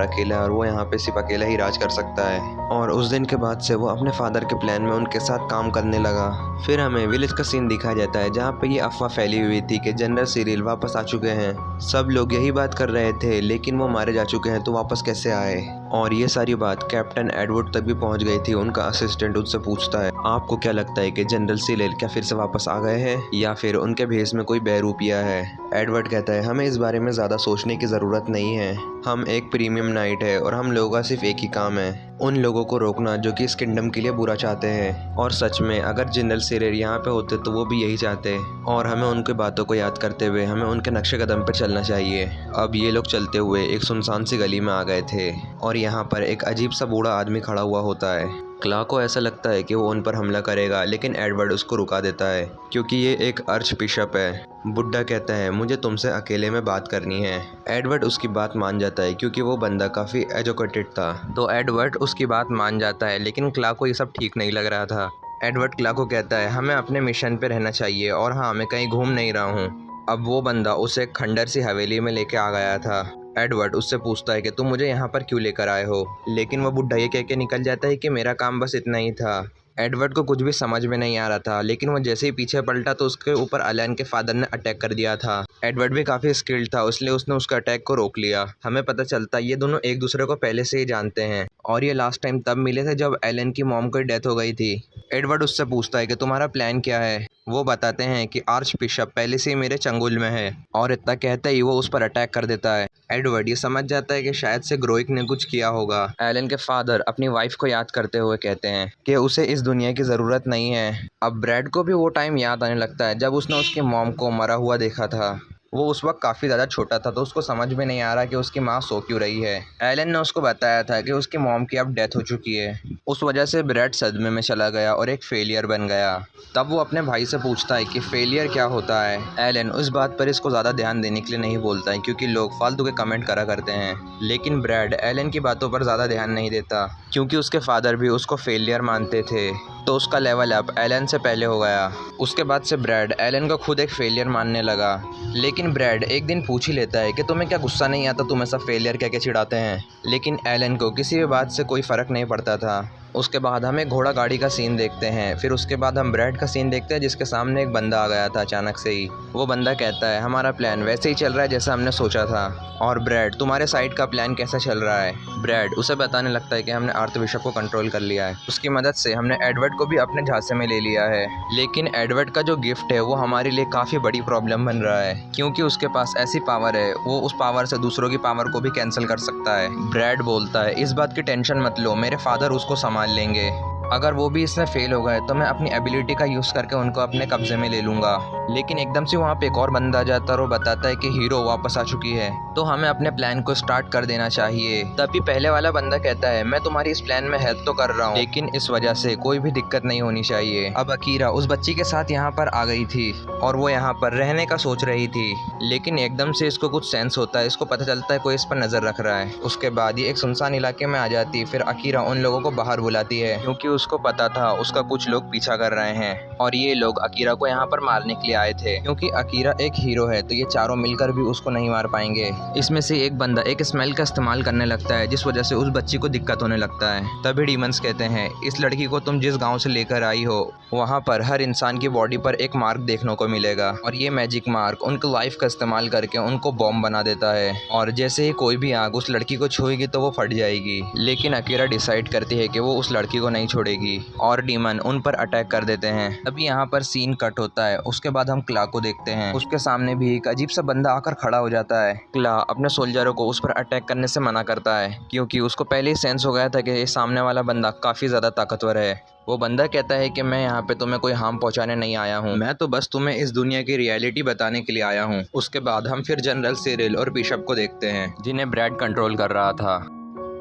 S2: अकेला है और वो यहाँ पे सिर्फ अकेला ही राज कर सकता है, और उस दिन के बाद से वो अपने फादर के प्लान में उनके साथ काम करने लगा। फिर हमें विलेज का सीन दिखाया जाता है जहाँ पे ये अफवाह फैली हुई थी कि जनरल सिरिल वापस आ चुके हैं। सब लोग यही बात कर रहे थे लेकिन वो मारे जा चुके हैं तो वापस कैसे आए, और ये सारी बात कैप्टन एडवर्ड तक भी पहुंच गई थी। उनका असिस्टेंट उनसे पूछता है आपको क्या लगता है कि जनरल सिरिल क्या फिर से वापस आ गए हैं या फिर उनके भेष में कोई बहरूपिया है। एडवर्ड कहता है हमें इस बारे में ज़्यादा सोचने की ज़रूरत नहीं है, हम एक प्रीमियम नाइट है और हम लोगों का सिर्फ एक ही काम है, उन लोगों को रोकना जो कि इस किंगडम के लिए बुरा चाहते हैं। और सच में अगर जनरल सिरिल यहाँ पे होते तो वो भी यही चाहते, और हमें उनकी बातों को याद करते हुए हमें उनके नक्शे कदम पर चलना चाहिए। अब ये लोग चलते हुए एक सुनसान सी गली में आ गए थे और यहाँ पर एक अजीब सा बूढ़ा आदमी खड़ा हुआ होता है। क्लार्क को ऐसा लगता है कि वो उन पर हमला करेगा, लेकिन एडवर्ड उसको रुका देता है क्योंकि ये एक आर्च बिशप है। बुड्ढा कहता है मुझे तुमसे अकेले में बात करनी है। एडवर्ड उसकी बात मान जाता है क्योंकि वो बंदा काफ़ी एजुकेटेड था, तो एडवर्ड उसकी बात मान जाता है, लेकिन क्लार्क को ये सब ठीक नहीं लग रहा था। एडवर्ड क्लार्क को कहता है हमें अपने मिशन पे रहना चाहिए और हाँ मैं कहीं घूम नहीं रहा हूँ। अब वो बंदा उसे खंडर सी हवेली में लेके आ गया था। एडवर्ड उससे पूछता है कि तुम मुझे यहाँ पर क्यों लेकर आए हो, लेकिन वो बुड्ढा ये कह के निकल जाता है कि मेरा काम बस इतना ही था। एडवर्ड को कुछ भी समझ में नहीं आ रहा था, लेकिन वो जैसे ही पीछे पलटा तो उसके ऊपर एलन के फादर ने अटैक कर दिया था। एडवर्ड भी काफ़ी स्किल्ड था, इसलिए उसने उसके अटैक को रोक लिया। हमें पता चलता ये दोनों एक दूसरे को पहले से ही जानते हैं और ये लास्ट टाइम तब मिले थे जब एलन की मॉम की डेथ हो गई थी। एडवर्ड उससे पूछता है कि तुम्हारा प्लान क्या है। वो बताते हैं कि आर्च बिशप पहले से ही मेरे चंगुल में है, और इतना कहते ही वो उस पर अटैक कर देता है। एडवर्ड ये समझ जाता है कि शायद से ग्रोइक ने कुछ किया होगा। एलन के फादर अपनी वाइफ को याद करते हुए कहते हैं कि उसे इस दुनिया की ज़रूरत नहीं है। अब ब्रैड को भी वो टाइम याद आने लगता है जब उसने उसकी मॉम को मरा हुआ देखा था। वो उस वक्त काफ़ी ज़्यादा छोटा था तो उसको समझ में नहीं आ रहा कि उसकी माँ सो क्यों रही है। एलन ने उसको बताया था कि उसकी मॉम की अब डेथ हो चुकी है। उस वजह से ब्रैड सदमे में चला गया और एक फेलियर बन गया। तब वो अपने भाई से पूछता है कि फेलियर क्या होता है। एलन उस बात पर इसको ज़्यादा ध्यान देने के लिए नहीं बोलता है क्योंकि लोग फालतू के कमेंट करा करते हैं, लेकिन ब्रैड एलन की बातों पर ज़्यादा ध्यान नहीं देता क्योंकि उसके फादर भी उसको फेलियर मानते थे, तो उसका लेवल अप एलन से पहले हो गया। उसके बाद से ब्रैड एलन को खुद एक फेलियर मानने लगा, लेकिन ब्रैड एक दिन पूछ ही लेता है कि तुम्हें क्या गुस्सा नहीं आता, तुम ऐसा फेलियर कह के चिढ़ाते हैं। लेकिन एलन को किसी भी बात से कोई फ़र्क नहीं पड़ता था। उसके बाद हम एक घोड़ा गाड़ी का सीन देखते हैं, फिर उसके बाद हम ब्रैड का सीन देखते हैं जिसके सामने एक बंदा आ गया था अचानक से ही। वो बंदा कहता है हमारा प्लान वैसे ही चल रहा है जैसा हमने सोचा था, और ब्रैड तुम्हारे साइड का प्लान कैसा चल रहा है। ब्रैड उसे बताने लगता है कि हमने आर्च बिशप को कंट्रोल कर लिया है, उसकी मदद से हमने एडवर्ड को भी अपने झांसे में ले लिया है। लेकिन एडवर्ड का जो गिफ्ट है वो हमारे लिए काफ़ी बड़ी प्रॉब्लम बन रहा है क्योंकि उसके पास ऐसी पावर है, वो उस पावर से दूसरों की पावर को भी कैंसिल कर सकता है। ब्रैड बोलता है इस बात की टेंशन मत लो, मेरे फादर उसको संभाल लेंगे। अगर वो भी इसमें फेल हो गए तो मैं अपनी एबिलिटी का यूज़ करके उनको अपने कब्जे में ले लूँगा। लेकिन एकदम से वहाँ पे एक और बंदा आ जाता है और वो बताता है कि हीरो वापस आ चुकी है, तो हमें अपने प्लान को स्टार्ट कर देना चाहिए। तभी पहले वाला बंदा कहता है मैं तुम्हारी इस प्लान में हेल्प तो कर रहा हूँ, लेकिन इस वजह से कोई भी दिक्कत नहीं होनी चाहिए। अब अकीरा उस बच्ची के साथ यहाँ पर आ गई थी और वो यहाँ पर रहने का सोच रही थी, लेकिन एकदम से इसको कुछ सेंस होता है, इसको पता चलता है कोई इस पर नज़र रख रहा है। उसके बाद ये एक सुनसान इलाके में आ जाती है। फिर अकीरा उन लोगों को बाहर बुलाती है क्योंकि उसको पता था उसका कुछ लोग पीछा कर रहे हैं और ये लोग अकीरा को यहाँ पर मारने के लिए आए थे। क्योंकि अकीरा एक हीरो है तो ये चारों मिलकर भी उसको नहीं मार पाएंगे। इसमें से एक बंदा एक स्मेल का इस्तेमाल करने लगता है जिस वजह से उस बच्ची को दिक्कत होने लगता है। तभी डीमंस कहते हैं इस लड़की को तुम जिस गाँव से लेकर आई हो वहाँ पर हर इंसान की बॉडी पर एक मार्क देखने को मिलेगा, और ये मैजिक मार्क उनकी लाइफ का इस्तेमाल करके उनको बॉम्ब बना देता है, और जैसे ही कोई भी आग उस लड़की को छुएगी तो वो फट जाएगी। लेकिन अकीरा डिसाइड करती है कि वो उस लड़की को नहीं छोड़ेगी
S1: छोड़ेगी और डीमन उन पर अटैक कर देते हैं। तभी यहाँ पर सीन कट होता है। उसके बाद हम क्ला को देखते हैं। उसके सामने भी एक अजीब सा बंदा आकर खड़ा हो जाता है। क्ला अपने सोल्जरों को उस पर अटैक करने से मना करता है क्योंकि उसको पहले ही सेंस हो गया था कि ये सामने वाला बंदा काफ़ी ज़्यादा ताकतवर है। वो बंदा कहता है कि मैं यहाँ पे तुम्हें कोई हार्म पहुँचाने नहीं आया हूँ, मैं तो बस तुम्हें इस दुनिया की रियलिटी बताने के लिए आया हूँ। उसके बाद हम फिर जनरल सिरिल और बिशप को देखते हैं जिन्हें ब्रैड कंट्रोल कर रहा था।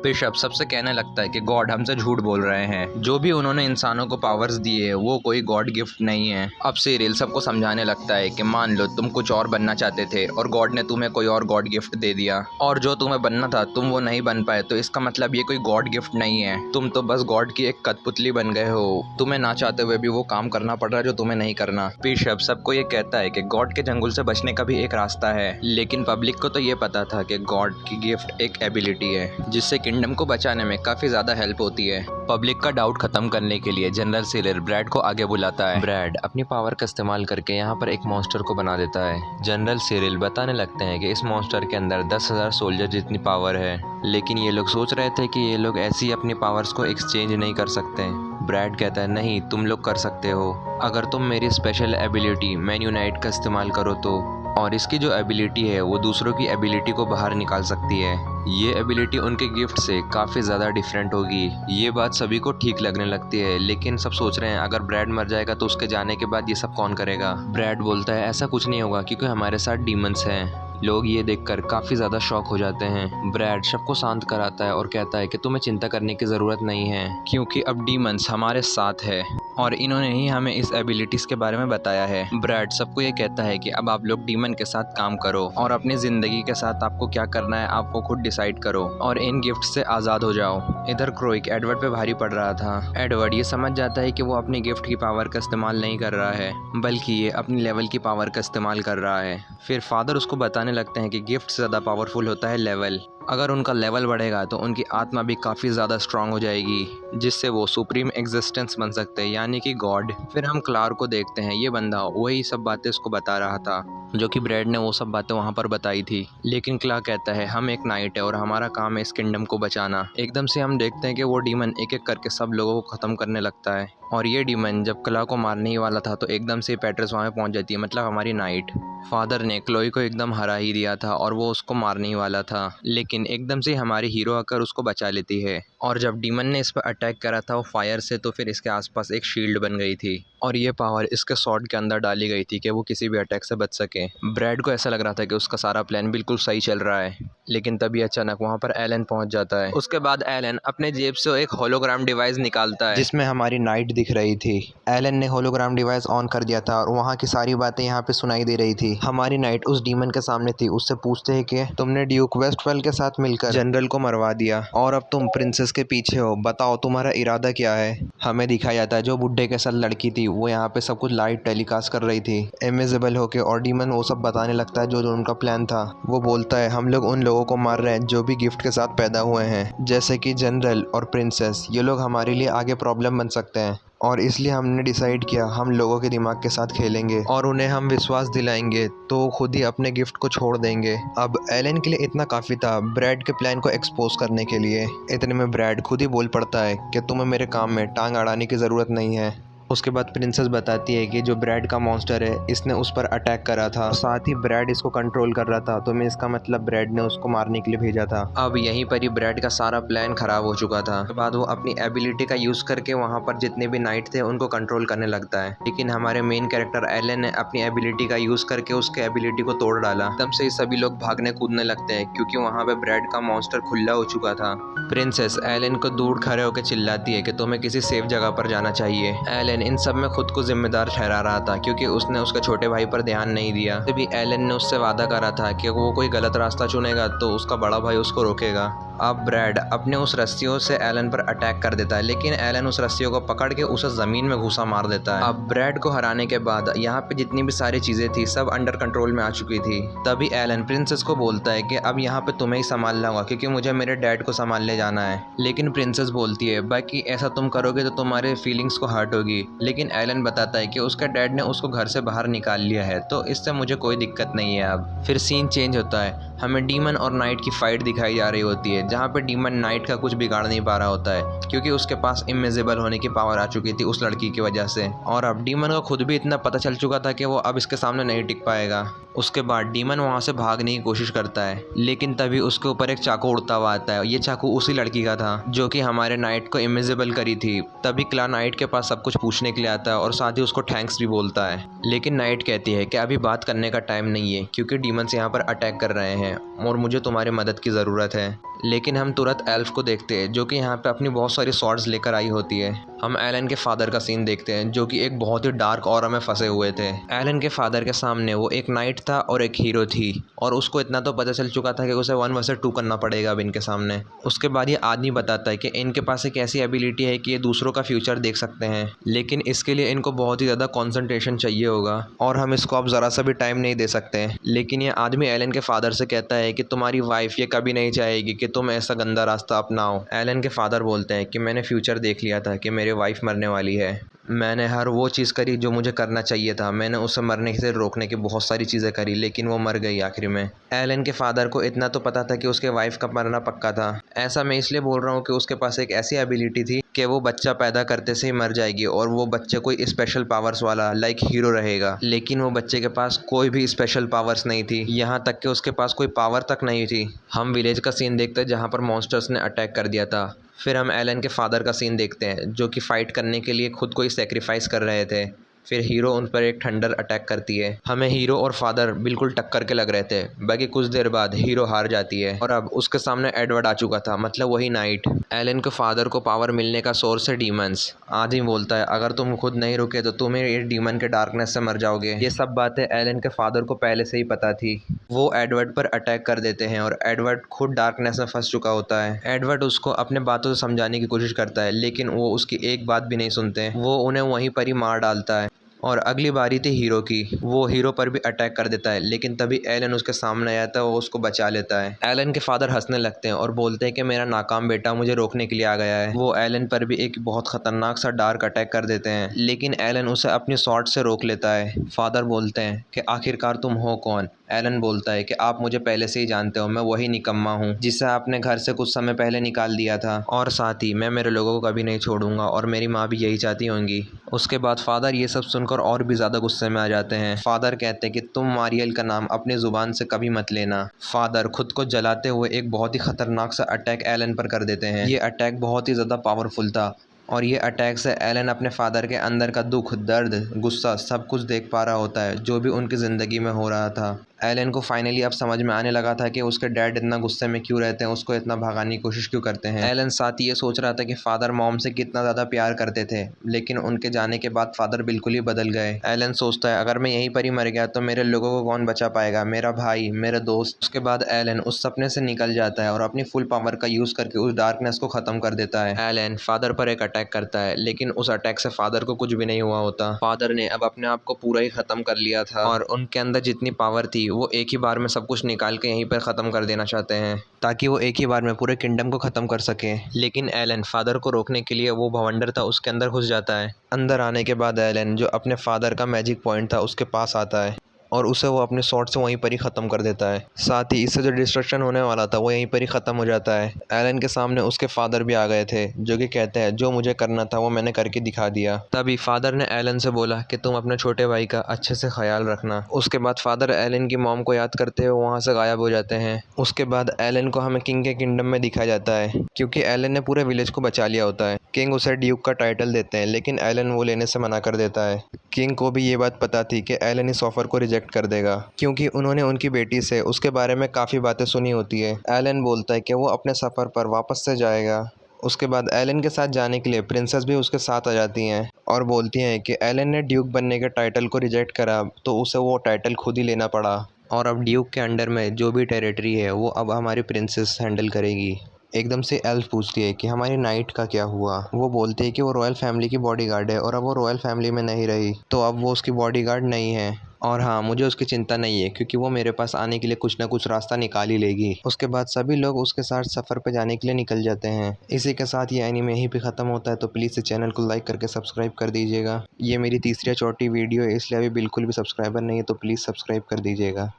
S1: बिशप सबसे कहने लगता है कि गॉड हमसे झूठ बोल रहे हैं, जो भी उन्होंने इंसानों को पावर्स दिए है वो कोई गॉड गिफ्ट नहीं है। अब सिरिल सबको समझाने लगता है कि मान लो तुम कुछ और बनना चाहते थे और गॉड ने तुम्हें कोई और गॉड गिफ्ट दे दिया और जो तुम्हें बनना था तुम वो नहीं बन पाए, तो इसका मतलब ये कोई गॉड गिफ्ट नहीं है, तुम तो बस गॉड की एक कठपुतली बन गए हो। तुम्हें ना चाहते हुए भी वो काम करना पड़ रहा है जो तुम्हें नहीं करना। बिशप सबको ये कहता है कि गॉड के चंगुल से बचने का भी एक रास्ता है, लेकिन पब्लिक को तो ये पता था कि गॉड की गिफ्ट एक एबिलिटी है जिससे किंगडम को बचाने में काफी ज्यादा हेल्प होती है। पब्लिक का डाउट खत्म करने के लिए जनरल सिरिल ब्रैड को आगे बुलाता है। ब्रैड अपनी पावर का इस्तेमाल करके यहाँ पर एक मॉन्स्टर को बना देता है। जनरल सिरिल बताने लगते हैं कि इस मॉन्स्टर के अंदर 10,000 सोल्जर जितनी पावर है, लेकिन ये लोग सोच रहे थे कि ये लोग ऐसी अपनी पावर्स को एक्सचेंज नहीं कर सकते। ब्रैड कहता है नहीं, तुम लोग कर सकते हो, अगर तुम मेरी स्पेशल एबिलिटी मैन यूनाइट का इस्तेमाल करो तो। और इसकी जो एबिलिटी है वो दूसरों की एबिलिटी को बाहर निकाल सकती है। ये एबिलिटी उनके गिफ्ट से काफ़ी ज़्यादा डिफरेंट होगी। ये बात सभी को ठीक लगने लगती है, लेकिन सब सोच रहे हैं अगर ब्रैड मर जाएगा तो उसके जाने के बाद ये सब कौन करेगा। ब्रैड बोलता है ऐसा कुछ नहीं होगा क्योंकि हमारे साथ डीमंस हैं। लोग ये देखकर काफ़ी ज़्यादा शॉक हो जाते हैं। ब्रैड सबको शांत कराता है और कहता है कि तुम्हें चिंता करने की ज़रूरत नहीं है क्योंकि अब डीमंस हमारे साथ है और इन्होंने ही हमें इस एबिलिटीज़ के बारे में बताया है। ब्रैड सबको ये कहता है कि अब आप लोग डीमन के साथ काम करो और अपनी ज़िंदगी के साथ आपको क्या करना है आप वो खुद डिसाइड करो और इन गिफ्ट से आज़ाद हो जाओ। इधर क्रोइक एडवर्ड पे भारी पड़ रहा था। एडवर्ड ये समझ जाता है कि वो अपनी गिफ्ट की पावर का इस्तेमाल नहीं कर रहा है बल्कि ये अपनी लेवल की पावर का इस्तेमाल कर रहा है। फिर फादर उसको बताने लगते हैं कि गिफ्ट से ज़्यादा पावरफुल होता है लेवल। अगर उनका लेवल बढ़ेगा तो उनकी आत्मा भी काफ़ी ज़्यादा स्ट्रांग हो जाएगी जिससे वो सुप्रीम एग्जिस्टेंस बन सकते हैं यानी कि गॉड। फिर हम क्लार्क को देखते हैं। ये बंदा वही सब बातें उसको बता रहा था जो कि ब्रैड ने वो सब बातें वहाँ पर बताई थी, लेकिन क्लार्क कहता है हम एक नाइट है और हमारा काम है इस किंगडम को बचाना। एकदम से हम देखते हैं कि वो डीमन एक एक करके सब लोगों को ख़त्म करने लगता है और ये डीमन जब क्लार्क को मारने ही वाला था तो एकदम से पैट्रिस वहाँ पे पहुँच जाती है, मतलब हमारी नाइट। फादर ने क्लोई को एकदम हरा ही दिया था और वो उसको मारने ही वाला था, लेकिन एकदम से हमारी हीरो आकर उसको बचा लेती है और जब डीमन ने इस पर अटैक करा था वो फायर से, तो फिर इसके आसपास एक शील्ड बन गई थी और ये पावर इसके स्वॉर्ड के अंदर डाली गई थी कि वो किसी भी अटैक से बच सके। ब्रैड को ऐसा लग रहा था कि उसका सारा प्लान बिल्कुल सही चल रहा है, लेकिन तभी अचानक वहाँ पर एलन पहुँच जाता है। उसके बाद एलन अपने जेब से एक होलोग्राम डिवाइस निकालता है
S2: जिसमें हमारी नाइट दिख रही थी। एलन ने होलोग्राम डिवाइस ऑन कर दिया था और वहाँ की सारी बातें यहाँ पे सुनाई दे रही थी। हमारी नाइट उस डीमन के सामने थी। उससे पूछते हैं कि तुमने ड्यूक वेस्टफेल के साथ मिलकर जनरल को मरवा दिया और अब तुम प्रिंसेस के पीछे हो, बताओ तुम्हारा इरादा क्या है। हमें दिखाया जाता है जो बुड्ढे के साथ लड़की थी वो यहाँ पे सब कुछ लाइव टेलीकास्ट कर रही थी इनविजिबल होके और डीमन वो सब बताने लगता है जो उनका प्लान था। वो बोलता है हम लोग उन लोगों को मार रहे हैं जो भी गिफ्ट के साथ पैदा हुए हैं, जैसे कि जनरल और प्रिंसेस। ये लोग हमारे लिए आगे प्रॉब्लम बन सकते हैं और इसलिए हमने डिसाइड किया हम लोगों के दिमाग के साथ खेलेंगे और उन्हें हम विश्वास दिलाएंगे तो वो खुद ही अपने गिफ्ट को छोड़ देंगे। अब एलन के लिए इतना काफ़ी था ब्रैड के प्लान को एक्सपोज करने के लिए। इतने में ब्रैड खुद ही बोल पड़ता है कि तुम्हें मेरे काम में टांग अड़ाने की ज़रूरत नहीं है। उसके बाद प्रिंसेस बताती है कि जो ब्रैड का मॉन्स्टर है इसने उस पर अटैक करा था, साथ ही ब्रैड इसको कंट्रोल कर रहा था, तो मैं इसका मतलब ब्रैड ने उसको मारने के लिए भेजा था।
S1: अब यहीं पर ही ब्रैड का सारा प्लान खराब हो चुका था। उसके बाद वो अपनी एबिलिटी का यूज़ करके वहाँ पर जितने भी नाइट थे उनको कंट्रोल करने लगता है, लेकिन हमारे मेन कैरेक्टर एलन ने अपनी एबिलिटी का यूज़ करके उसके एबिलिटी को तोड़ डाला। तब से सभी लोग भागने कूदने लगते हैं क्योंकि वहाँ पे ब्रैड का मॉन्स्टर खुला हो चुका था। प्रिंसेस एलन को दूर खड़े होकर चिल्लाती है कि तुम्हें किसी सेफ जगह पर जाना चाहिए। एलन इन सब में खुद को जिम्मेदार ठहरा रहा था क्योंकि उसने उसके छोटे भाई पर ध्यान नहीं दिया। तभी एलन ने उससे वादा करा था कि वो कोई गलत रास्ता चुनेगा तो उसका बड़ा भाई उसको रोकेगा। अब ब्रैड अपने उस रस्सियों से एलन पर अटैक कर देता है, लेकिन एलन उस रस्सियों को पकड़ के उसे ज़मीन में घुसा मार देता है। अब ब्रैड को हराने के बाद यहाँ पे जितनी भी सारी चीज़ें थी सब अंडर कंट्रोल में आ चुकी थी। तभी एलन प्रिंसेस को बोलता है कि अब यहाँ पे तुम्हें ही संभालना होगा क्योंकि मुझे मेरे डैड को संभालने जाना है। लेकिन प्रिंसेस बोलती है बाकी ऐसा तुम करोगे तो तुम्हारे फीलिंग्स को हर्ट होगी, लेकिन एलन बताता है कि उसके डैड ने उसको घर से बाहर निकाल लिया है तो इससे मुझे कोई दिक्कत नहीं है। अब फिर सीन चेंज होता है। हमें डीमन और नाइट की फाइट दिखाई जा रही होती है, जहाँ पे डीमन नाइट का कुछ बिगाड़ नहीं पा रहा होता है क्योंकि उसके पास इनविजिबल होने की पावर आ चुकी थी उस लड़की की वजह से। और अब डीमन को खुद भी इतना पता चल चुका था कि वो अब इसके सामने नहीं टिक पाएगा। उसके बाद डीमन वहाँ से भागने की कोशिश करता है, लेकिन तभी उसके ऊपर एक चाकू उड़ता हुआ आता है। ये चाकू उसी लड़की का था जो कि हमारे नाइट को इनविजिबल करी थी। तभी क्ला नाइट के पास सब कुछ पूछने के लिए आता है और साथ ही उसको थैंक्स भी बोलता है, लेकिन नाइट कहती है कि अभी बात करने का टाइम नहीं है क्योंकि डीमंस यहाँ पर अटैक कर रहे हैं और मुझे तुम्हारी मदद की ज़रूरत है। लेकिन हम तुरंत एल्फ को देखते हैं जो कि यहाँ पे अपनी बहुत सारी स्वॉर्ड्स लेकर आई होती है। हम एलन के फादर का सीन देखते हैं जो कि एक बहुत ही डार्क ऑरा में फंसे हुए थे। एलन के फादर के सामने वो एक नाइट था और एक हीरो थी और उसको इतना तो पता चल चुका था कि उसे 1 वर्सेस 2 करना पड़ेगा अब इनके सामने। उसके बाद ये आदमी बताता है कि इनके पास एक ऐसी एबिलिटी है कि ये दूसरों का फ्यूचर देख सकते हैं, लेकिन इसके लिए इनको बहुत ही ज़्यादा कॉन्सेंट्रेशन चाहिए होगा और हम इसको अब ज़रा सा भी टाइम नहीं दे सकते। लेकिन ये आदमी एलन के फादर से कहता है कि तुम्हारी वाइफ ये कभी नहीं चाहेगी कि तुम ऐसा गंदा रास्ता अपनाओ। एलन के फादर बोलते हैं कि मैंने फ्यूचर देख लिया था कि मेरी वाइफ मरने वाली है। मैंने हर वो चीज़ करी जो मुझे करना चाहिए था। मैंने उसे मरने से रोकने की बहुत सारी चीज़ें करी, लेकिन वो मर गई आखिर में। एलन के फादर को इतना तो पता था कि उसके वाइफ का मरना पक्का था। ऐसा मैं इसलिए बोल रहा हूँ कि उसके पास एक ऐसी एबिलिटी थी कि वो बच्चा पैदा करते से ही मर जाएगी और वो बच्चे कोई स्पेशल पावर्स वाला लाइक हीरो रहेगा। लेकिन वो बच्चे के पास कोई भी स्पेशल पावर्स नहीं थी, यहाँ तक कि उसके पास कोई पावर तक नहीं थी। हम विलेज का सीन देखते हैं जहाँ पर मॉन्स्टर्स ने अटैक कर दिया था। फिर हम एलन के फादर का सीन देखते हैं जो कि फ़ाइट करने के लिए खुद को ही सेक्रीफाइस कर रहे थे। फिर हीरो उन पर एक थंडर अटैक करती है। हमें हीरो और फादर बिल्कुल टक्कर के लग रहे थे, बाकी कुछ देर बाद हीरो हार जाती है और अब उसके सामने एडवर्ड आ चुका था, मतलब वही नाइट। एलन के फादर को पावर मिलने का सोर्स है डीमंस। आदमी बोलता है अगर तुम खुद नहीं रुके तो तुम्हें ये डीमन के डार्कनेस से मर जाओगे। ये सब बातें एलन के फादर को पहले से ही पता थी। वो एडवर्ड पर अटैक कर देते हैं और एडवर्ड खुद डार्कनेस में फंस चुका होता है। एडवर्ड उसको अपने बातों से समझाने की कोशिश करता है, लेकिन वो उसकी एक बात भी नहीं सुनते। वो उन्हें वहीं पर ही मार डालता है और अगली बारी थी हीरो की। वो हीरो पर भी अटैक कर देता है, लेकिन तभी एलन उसके सामने आता है, वो उसको बचा लेता है। एलन के फादर हंसने लगते हैं और बोलते हैं कि मेरा नाकाम बेटा मुझे रोकने के लिए आ गया है। वो एलन पर भी एक बहुत खतरनाक सा डार्क अटैक कर देते हैं, लेकिन एलन उसे अपनी स्वॉर्ड से रोक लेता है। फादर बोलते हैं कि आखिरकार तुम हो कौन? एलन बोलता है कि आप मुझे पहले से ही जानते हो, मैं वही निकम्मा हूँ जिसे आपने घर से कुछ समय पहले निकाल दिया था, और साथ ही मैं मेरे लोगों को कभी नहीं छोड़ूंगा और मेरी माँ भी यही चाहती होंगी। उसके बाद फादर ये सब सुनकर और भी ज़्यादा गुस्से में आ जाते हैं। फादर कहते हैं कि तुम मारियल का नाम अपनी ज़ुबान से कभी मत लेना। फादर खुद को जलाते हुए एक बहुत ही ख़तरनाक सा अटैक एलन पर कर देते हैं। ये अटैक बहुत ही ज़्यादा पावरफुल था और ये अटैक से एलन अपने फादर के अंदर का दुख, दर्द, गुस्सा सब कुछ देख पा रहा होता है जो भी उनकी ज़िंदगी में हो रहा था। एलन को फाइनली अब समझ में आने लगा था कि उसके डैड इतना गुस्से में क्यों रहते हैं, उसको इतना भगाने की कोशिश क्यों करते हैं। एलन साथ ही ये सोच रहा था कि फादर मॉम से कितना ज़्यादा प्यार करते थे, लेकिन उनके जाने के बाद फादर बिल्कुल ही बदल गए। एलन सोचता है अगर मैं यहीं पर ही मर गया तो मेरे लोगों को कौन बचा पाएगा, मेरा भाई, मेरे दोस्त। उसके बाद एलन उस सपने से निकल जाता है और अपनी फुल पावर का यूज़ करके उस डार्कनेस को ख़त्म कर देता है। एलन फादर पर एक अटैक करता है, लेकिन उस अटैक से फादर को कुछ भी नहीं हुआ होता। फादर ने अब अपने आप को पूरा ही ख़त्म कर लिया था और उनके अंदर जितनी पावर थी वो एक ही बार में सब कुछ निकाल के यहीं पर ख़त्म कर देना चाहते हैं, ताकि वो एक ही बार में पूरे किंगडम को ख़त्म कर सके। लेकिन एलन फादर को रोकने के लिए वो भवंडर था उसके अंदर घुस जाता है। अंदर आने के बाद एलन जो अपने फादर का मैजिक पॉइंट था उसके पास आता है और उसे वो अपने स्वॉर्ड से वहीं पर ही ख़त्म कर देता है। साथ ही इससे जो डिस्ट्रक्शन होने वाला था वो यहीं पर ही ख़त्म हो जाता है। एलन के सामने उसके फादर भी आ गए थे जो कि कहते हैं जो मुझे करना था वो मैंने करके दिखा दिया। तभी फादर ने एलन से बोला कि तुम अपने छोटे भाई का अच्छे से ख्याल रखना। उसके बाद फादर एलन की मॉम को याद करते हुए वहाँ से गायब हो जाते हैं। उसके बाद एलन को हमें किंग के किंगडम में दिखाया जाता है क्योंकि एलन ने पूरे विलेज को बचा लिया होता है। किंग उसे ड्यूक का टाइटल देते हैं, लेकिन एलन वो लेने से मना कर देता है। किंग को भी ये बात पता थी कि एलन इस ऑफ़र को रिजेक्ट कर देगा क्योंकि उन्होंने उनकी बेटी से उसके बारे में काफ़ी बातें सुनी होती है। एलन बोलता है कि वो अपने सफ़र पर वापस से जाएगा। उसके बाद एलन के साथ जाने के लिए प्रिंसेस भी उसके साथ आ जाती हैं और बोलती हैं कि एलन ने ड्यूक बनने के टाइटल को रिजेक्ट करा तो उसे वो टाइटल खुद ही लेना पड़ा और अब ड्यूक के अंडर में जो भी टेरिटरी है वो अब हमारी प्रिंसेस हैंडल करेगी। एकदम से एल्फ पूछती है कि हमारी नाइट का क्या हुआ। वो बोलती है कि वो रॉयल फैमिली की बॉडीगार्ड है और अब वो रॉयल फैमिली में नहीं रही तो अब वो उसकी बॉडीगार्ड नहीं है। और हाँ, मुझे उसकी चिंता नहीं है क्योंकि वो मेरे पास आने के लिए कुछ ना कुछ रास्ता निकाल ही लेगी। उसके बाद सभी लोग उसके साथ सफ़र पे जाने के लिए निकल जाते हैं। इसी के साथ ये एनीमे यहीं पे ख़त्म होता है, तो प्लीज़ इस चैनल को लाइक करके सब्सक्राइब कर दीजिएगा। ये मेरी तीसरी या चौथी वीडियो है, इसलिए अभी बिल्कुल भी सब्सक्राइबर नहीं है, तो प्लीज़ सब्सक्राइब कर दीजिएगा।